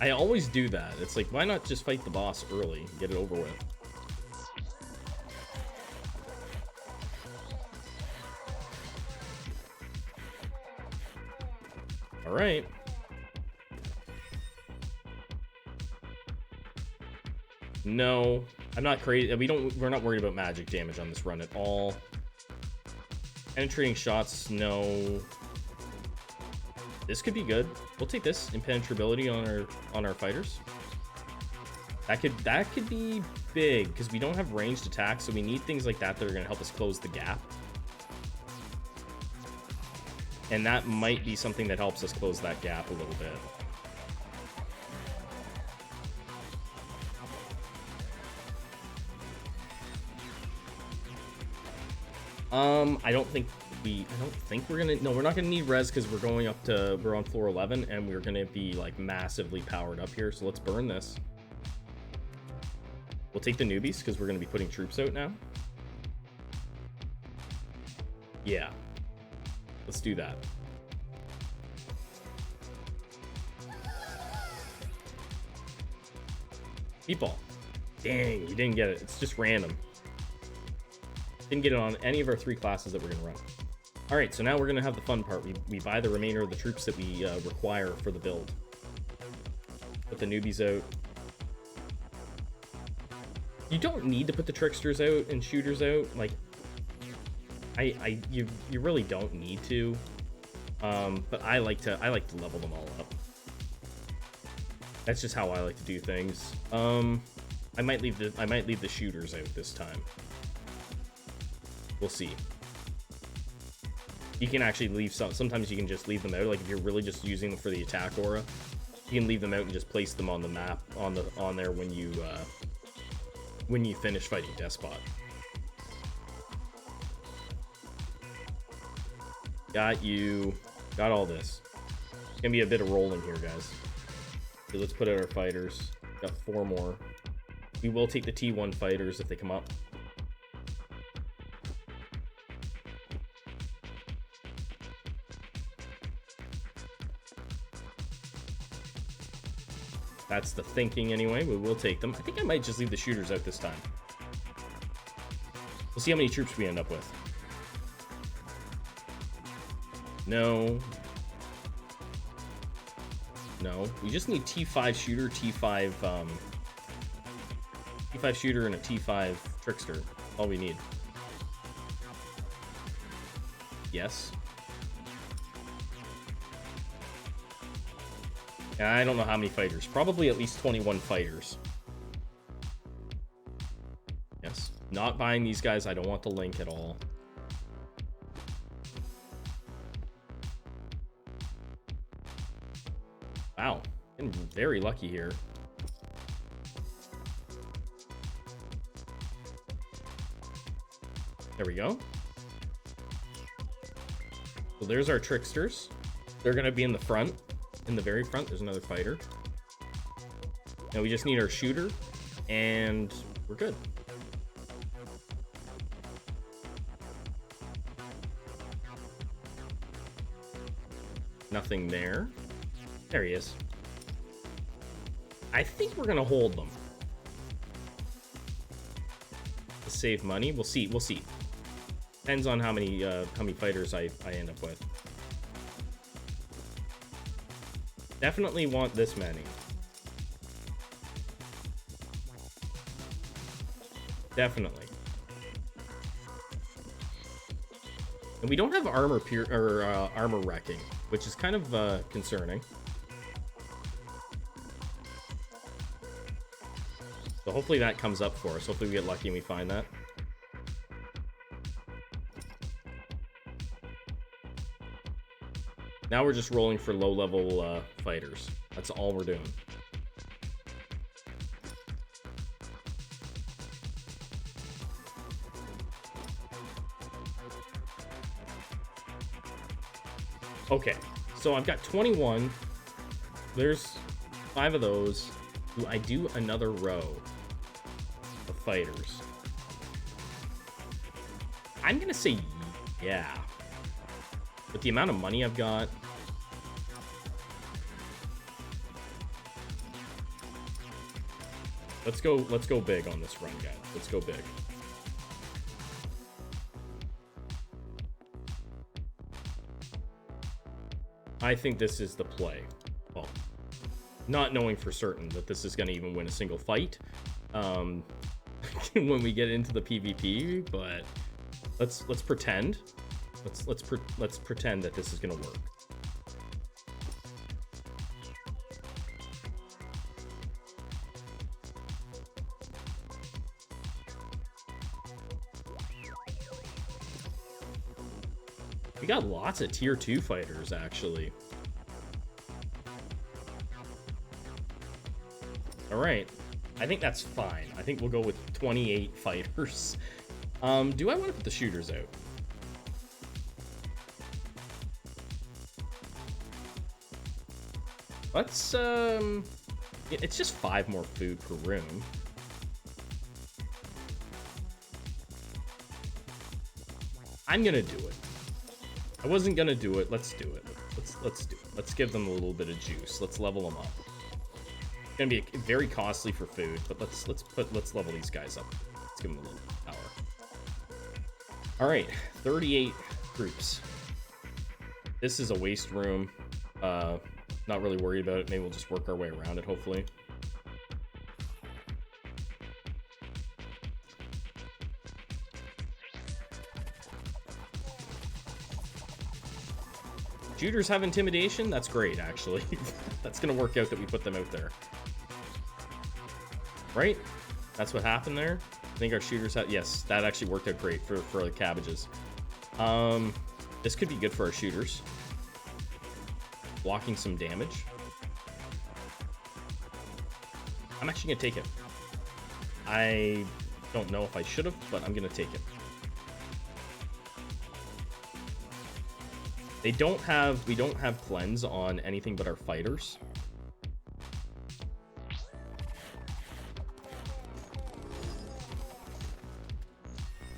I always do that. It's like, why not just fight the boss early, get it over with? All right. No, I'm not crazy. We're not worried about magic damage on this run at all. Penetrating shots, no. This could be good. We'll take this impenetrability on our fighters. That could be big because we don't have ranged attacks, so we need things like that that are going to help us close the gap. And that might be something that helps us close that gap a little bit. I don't think we're gonna, no, we're not gonna need res because we're on floor 11 and we're gonna be like massively powered up here. So let's burn this. We'll take the newbies because we're gonna be putting troops out now. Yeah, let's do that. Meatball. Dang, you didn't get it. It's just random. Didn't get it on any of our 3 classes that we're going to run. All right, so now we're going to have the fun part. We buy the remainder of the troops that we require for the build. Put the newbies out. You don't need to put the tricksters out and shooters out. Like, you really don't need to. But I like to level them all up. That's just how I like to do things. I might leave the shooters out this time. We'll see. You can actually leave some. Sometimes you can just leave them out. Like if you're really just using them for the attack aura, you can leave them out and just place them on the map on there when you finish fighting Despot. Got you. Got all this. It's gonna be a bit of rolling here, guys. Okay, let's put out our fighters. Got 4 more. We will take the T1 fighters if they come up. That's the thinking anyway. We will take them. I think I might just leave the shooters out this time. We'll see how many troops we end up with. No. No. We just need T5 shooter, T5 shooter, and a T5 trickster. All we need. Yes. I don't know how many fighters. Probably at least 21 fighters. Yes. Not buying these guys. I don't want the link at all. Wow. Been very lucky here. There we go. So there's our tricksters. They're going to be in the front. In the very front, there's another fighter. Now we just need our shooter, and we're good. Nothing there. There he is. I think we're gonna hold them to save money. We'll see. We'll see. Depends on how many fighters I end up with. Definitely want this many. Definitely. And we don't have armor armor wrecking, which is kind of concerning. So hopefully that comes up for us. Hopefully we get lucky and we find that. Now we're just rolling for low-level fighters. That's all we're doing. Okay, so I've got 21. There's 5 of those. Do I do another row of fighters? I'm gonna say yeah. With the amount of money I've got, let's go big on this run, guys. Let's go big. I think this is the play. Well, not knowing for certain that this is going to even win a single fight when we get into the PvP, but let's pretend. Let's pretend that this is gonna work. We got lots of tier 2 fighters, actually. All right, I think that's fine. I think we'll go with 28 fighters. Do I want to put the shooters out? Let's, it's just 5 more food per room. I'm gonna do it. I wasn't gonna do it. Let's do it. Let's do it. Let's give them a little bit of juice. Let's level them up. Gonna be very costly for food, but let's level these guys up. Let's give them a little power. All right, 38 groups. This is a waste room. Not really worried about it. Maybe we'll just work our way around it, hopefully. Shooters have intimidation? That's great, actually. That's gonna work out that we put them out there. Right? That's what happened there? I think our shooters had... Yes, that actually worked out great for the cabbages. This could be good for our shooters. Blocking some damage. I'm actually gonna take it. I don't know if I should have, but I'm gonna take it. We don't have cleanse on anything but our fighters.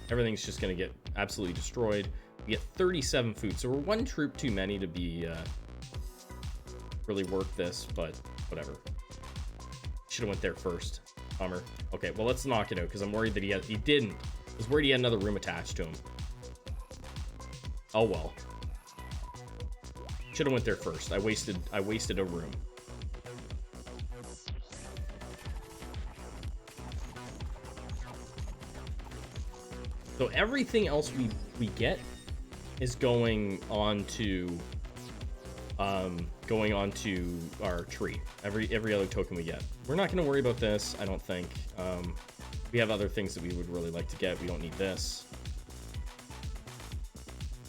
Everything's just gonna get absolutely destroyed. We get 37 food, so we're one troop too many to be really worth this, but whatever. Should have went there first. Bummer. Okay, well, let's knock it out because I'm worried that he didn't. I was worried he had another room attached to him. Oh well. Should have went there first. I wasted a room. So everything else we get is going on to our tree. Every other token we get. We're not going to worry about this, I don't think. We have other things that we would really like to get. We don't need this.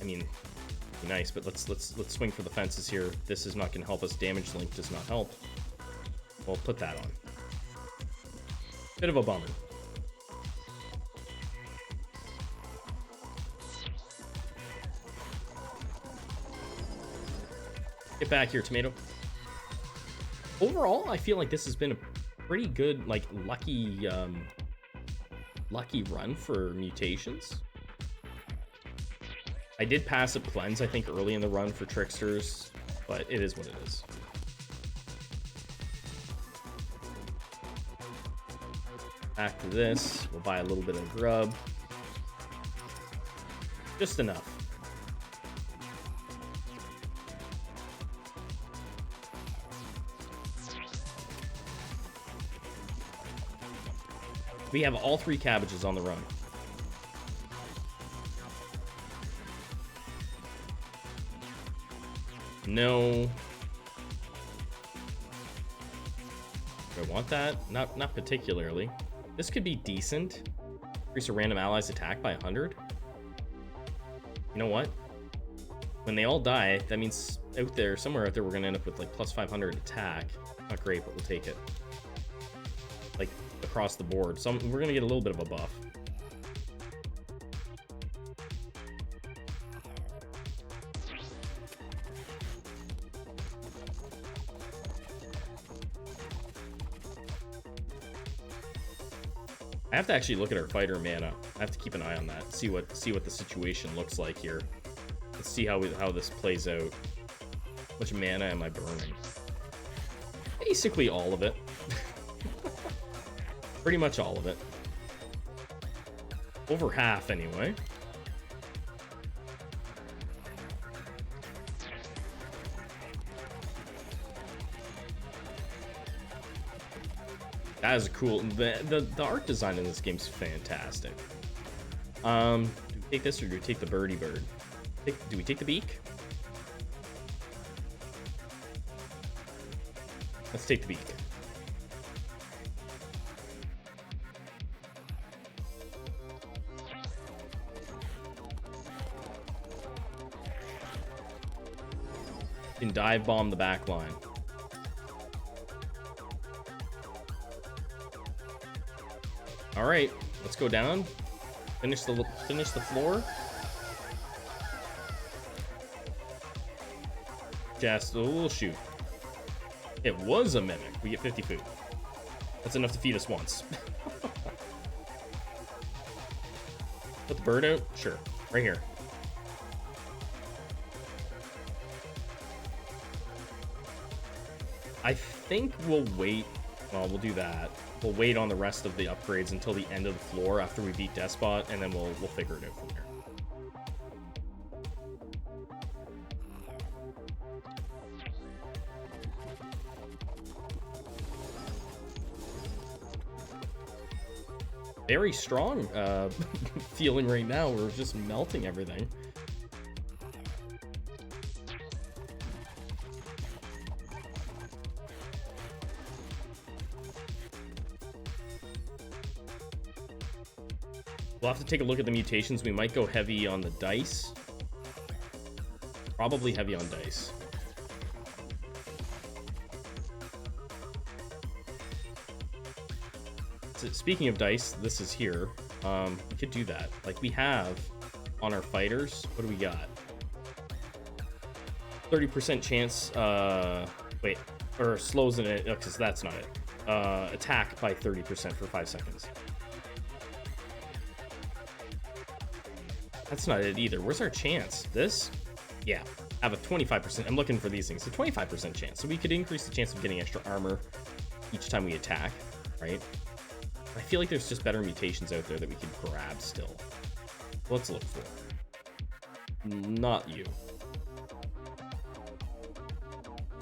I mean, be nice, but let's swing for the fences here. This is not going to help us. Damage link does not help. We'll put that on. Bit of a bummer. Get back here, tomato. Overall, I feel like this has been a pretty good, like, lucky run for mutations. I did pass a cleanse, I think, early in the run for tricksters, but it is what it is. Back to this. We'll buy a little bit of grub. Just enough. We have all 3 cabbages on the run. No. Do I want that? Not particularly. This could be decent. Increase a random ally's attack by 100. You know what? When they all die, that means somewhere out there, we're gonna end up with like plus 500 attack. Not great, but we'll take it. Like across the board. We're gonna get a little bit of a buff. I have to actually look at our fighter mana. I have to keep an eye on that. See what the situation looks like here. Let's see how this plays out. How much mana am I burning? Basically all of it. Pretty much all of it. Over half anyway. That is cool. The art design in this game is fantastic. Do we take this or do we take the birdie bird? Do we take the beak? Let's take the beak. Can dive bomb the back line. All right, let's go down. Finish the floor. Just we'll shoot. It was a mimic. We get 50 food. That's enough to feed us once. Put the bird out? Sure. Right here. I think we'll wait Well, we'll do that. We'll wait on the rest of the upgrades until the end of the floor after we beat Despot, and then we'll figure it out from there. Very strong feeling right now. We're just melting everything. We'll have to take a look at the mutations. We might go heavy on the dice. Probably heavy on dice. So speaking of dice, this is here. We could do that. Like we have on our fighters. What do we got? 30% chance. Wait, or slows in it because that's not it. Attack by 30% for 5 seconds. That's not it either. Where's our chance? This? Yeah, have a 25%. I'm looking for these things. A 25% chance. So we could increase the chance of getting extra armor each time we attack, right? I feel like there's just better mutations out there that we can grab still. Let's look for. Not you.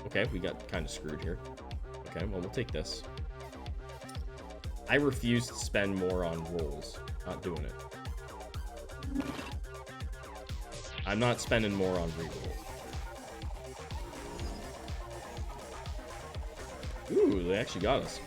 Okay, we got kind of screwed here. Okay, well, we'll take this. I refuse to spend more on rolls. Not doing it. I'm not spending more on rerolls. Ooh, they actually got us.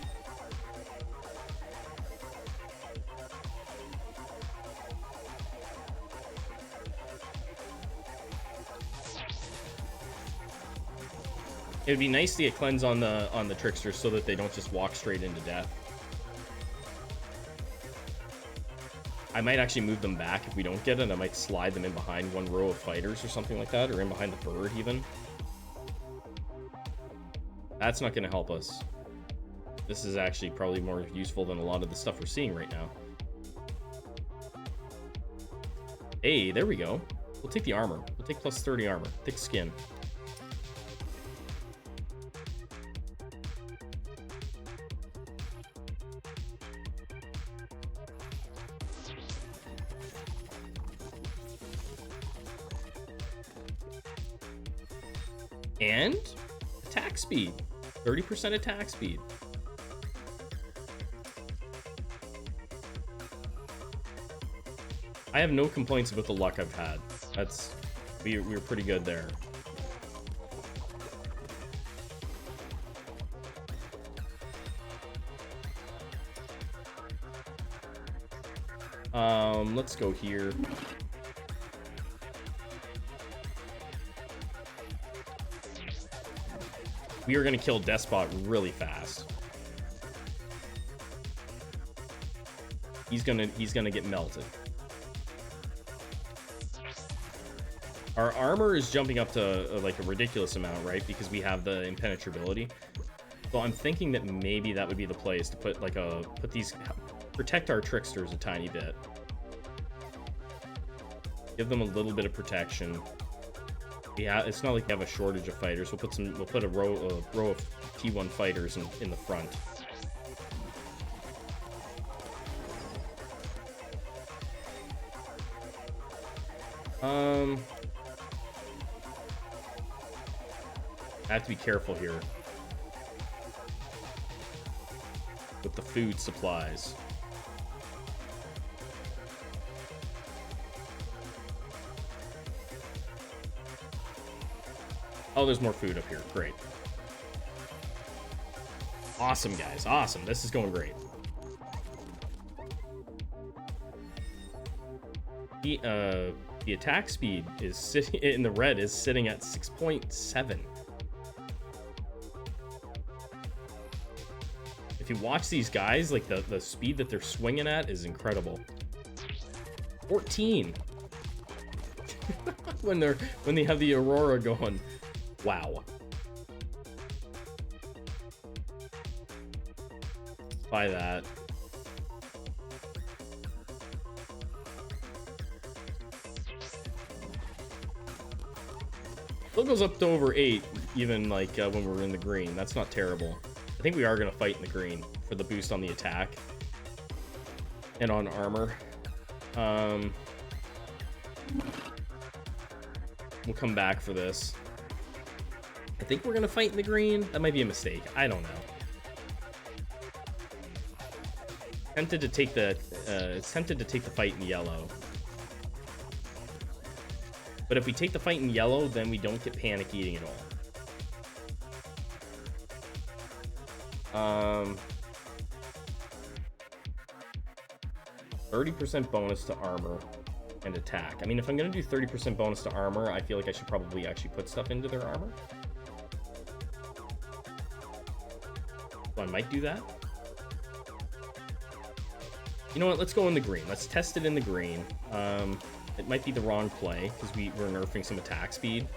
It would be nice to get cleanse on the tricksters so that they don't just walk straight into death. I might actually move them back if we don't get it. I might slide them in behind one row of fighters or something like that, or in behind the bird even. That's not going to help us. This is actually probably more useful than a lot of the stuff we're seeing right now. Hey, there we go. We'll take the armor. We'll take plus 30 armor. Thick skin. And attack speed. 30% attack speed. I have no complaints about the luck I've had. We were pretty good there. Let's go here. We are going to kill Despot really fast. He's gonna get melted. Our armor is jumping up to like a ridiculous amount, right? Because we have the impenetrability. So I'm thinking that maybe that would be the place to put like protect our tricksters a tiny bit. Give them a little bit of protection. Yeah, it's not like we have a shortage of fighters. We'll put a row of T1 fighters in the front. I have to be careful here with the food supplies. Oh, there's more food up here. Great. Awesome, guys. Awesome. This is going great. The attack speed is sitting in the red is sitting at 6.7. If you watch these guys, like the speed that they're swinging at is incredible. 14. when they have the Aurora going. Wow. Buy that. Still goes up to over 8, even like when we're in the green. That's not terrible. I think we are going to fight in the green for the boost on the attack and on armor. We'll come back for this. I think we're going to fight in the green. That might be a mistake. I don't know. Tempted to take the fight in yellow. But if we take the fight in yellow, then we don't get panic eating at all. 30% bonus to armor and attack. I mean, if I'm going to do 30% bonus to armor, I feel like I should probably actually put stuff into their armor. So I might do that. You know what? Let's go in the green. Let's test it in the green. It might be the wrong play because we're nerfing some attack speed.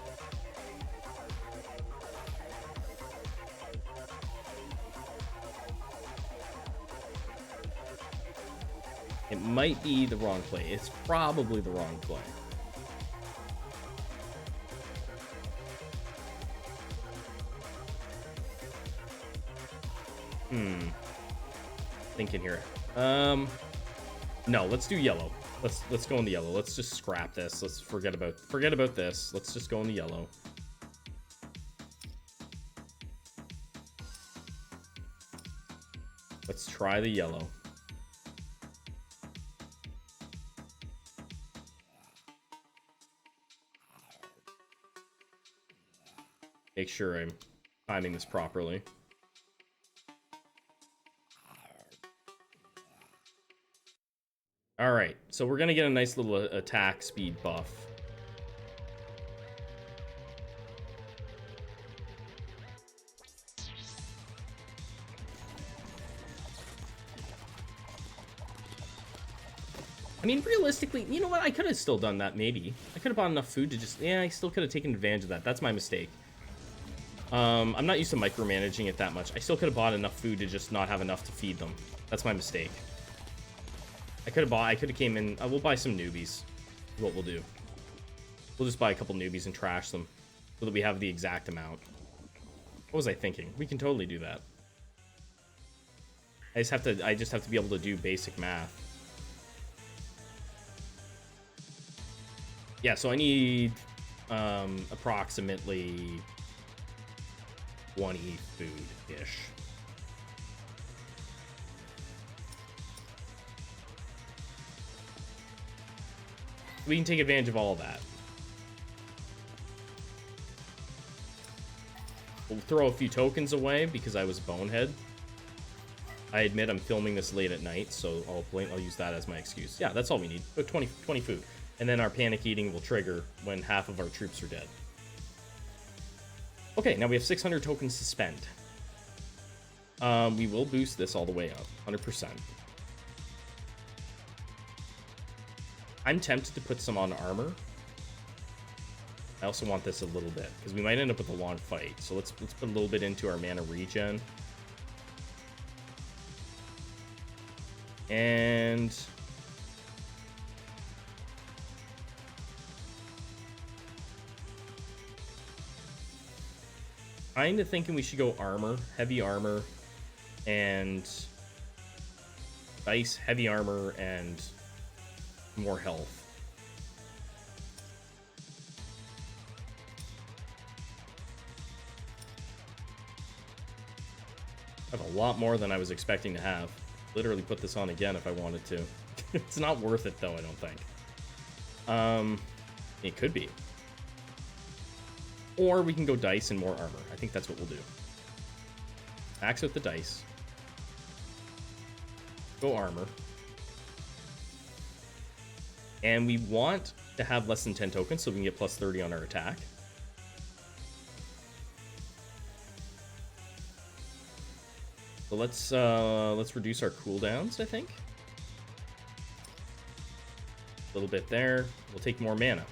It might be the wrong play. It's probably the wrong play. Thinking here. No, let's do yellow. Let's go in the yellow. Let's just scrap this. Let's forget about this. Let's just go in the yellow. Let's try the yellow. Make sure I'm timing this properly. All right, so we're gonna get a nice little attack speed buff. I mean, realistically, you know what? I could have still done that, maybe. I could have bought enough food to just... Yeah, I still could have taken advantage of that. That's my mistake. I'm not used to micromanaging it that much. I still could have bought enough food to just not have enough to feed them. That's my mistake. I could have came in... we'll buy some newbies. Is what we'll do. We'll just buy a couple newbies and trash them so that we have the exact amount. What was I thinking? We can totally do that. I just have to be able to do basic math. Yeah, so I need approximately 20 food-ish. We can take advantage of all of that. We'll throw a few tokens away because I was bonehead. I admit I'm filming this late at night, so I'll use that as my excuse. Yeah, that's all we need. 20 food. And then our panic eating will trigger when half of our troops are dead. Okay, now we have 600 tokens to spend. We will boost this all the way up, 100%. I'm tempted to put some on armor. I also want this a little bit, because we might end up with a long fight. So let's put a little bit into our mana regen. And... kind of thinking we should go armor, heavy armor, and dice, heavy armor, and more health. I have a lot more than I was expecting to have. Literally put this on again if I wanted to. It's not worth it though, I don't think. It could be. Or we can go dice and more armor. I think that's what we'll do. Max out the dice. Go armor. And we want to have less than 10 tokens so we can get plus 30 on our attack. So let's reduce our cooldowns, I think. A little bit there. We'll take more mana.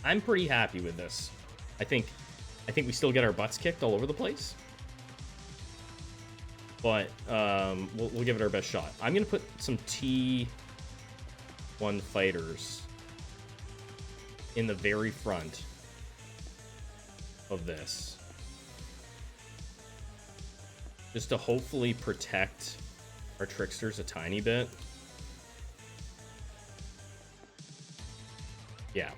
I'm pretty happy with this. I think we still get our butts kicked all over the place. But we'll give it our best shot. I'm gonna put some T1 fighters in the very front. of this. Just to hopefully protect our tricksters a tiny bit. Yeah.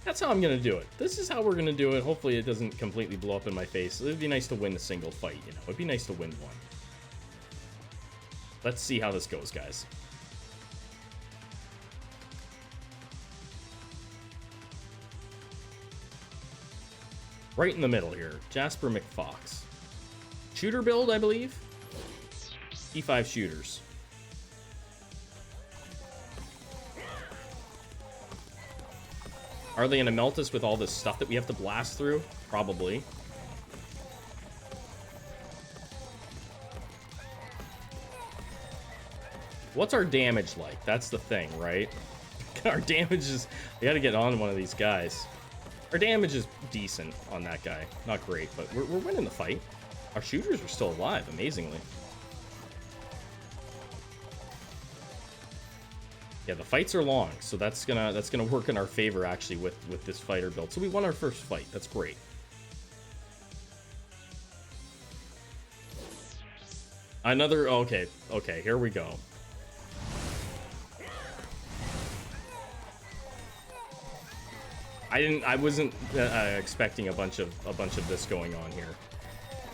That's how I'm going to do it. This is how we're going to do it. Hopefully it doesn't completely blow up in my face. It would be nice to win a single fight, you know. It'd be nice to win one. Let's see how this goes, guys. Right in the middle here. Jasper McFox. Shooter build, I believe. E5 shooters. Are they gonna melt us with all this stuff that we have to blast through? Probably. What's our damage like? That's the thing, right? Our damage is... We gotta get on one of these guys. Our damage is decent on that guy. Not great, but we're winning the fight. Our shooters are still alive, amazingly. Yeah, the fights are long, so that's gonna work in our favor actually with this fighter build. So we won our first fight. That's great. Another okay, here we go. I wasn't expecting a bunch of this going on here.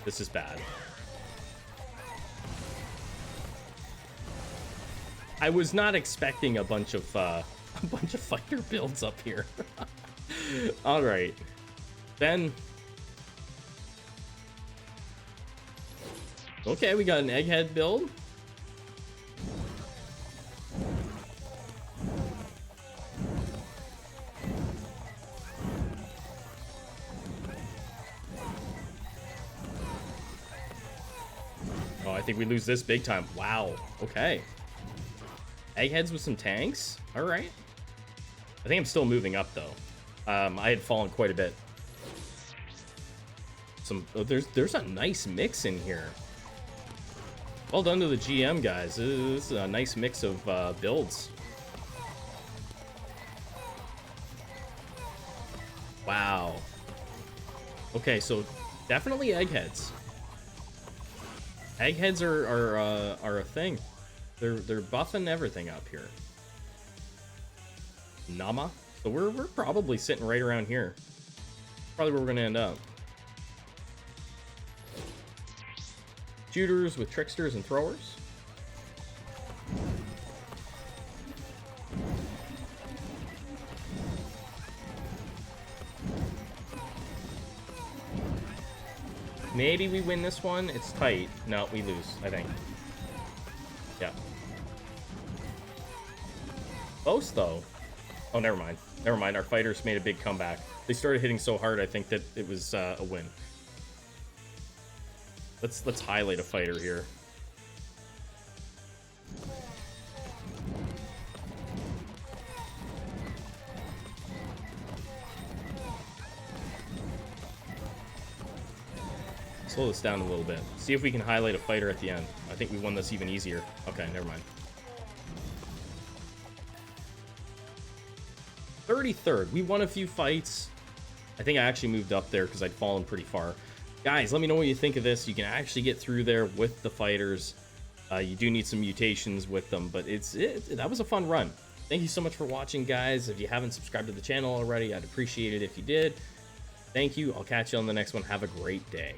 This is bad. I was not expecting a bunch of fighter builds up here. All right, Ben. Okay, we got an egghead build. Oh, I think we lose this big time. Wow. Okay. Eggheads with some tanks. All right. I think I'm still moving up though. I had fallen quite a bit. There's a nice mix in here. Well done to the GM guys. This is a nice mix of builds. Wow. Okay, so definitely eggheads. Eggheads are a thing. They're buffing everything up here. Nama. So we're probably sitting right around here. Probably where we're gonna end up. Shooters with tricksters and throwers. Maybe we win this one. It's tight. No, we lose, I think. Yeah. Close, though. Oh, never mind. Never mind. Our fighters made a big comeback. They started hitting so hard, I think that it was a win. Let's highlight a fighter here. Slow this down a little bit. See if we can highlight a fighter at the end. I think we won this even easier. Okay, never mind. 33rd. We won a few fights. I think I actually moved up there because I'd fallen pretty far. Guys, let me know what you think of this. You can actually get through there with the fighters. You do need some mutations with them, but that was a fun run. Thank you so much for watching, guys. If you haven't subscribed to the channel already, I'd appreciate it if you did. Thank you. I'll catch you on the next one. Have a great day.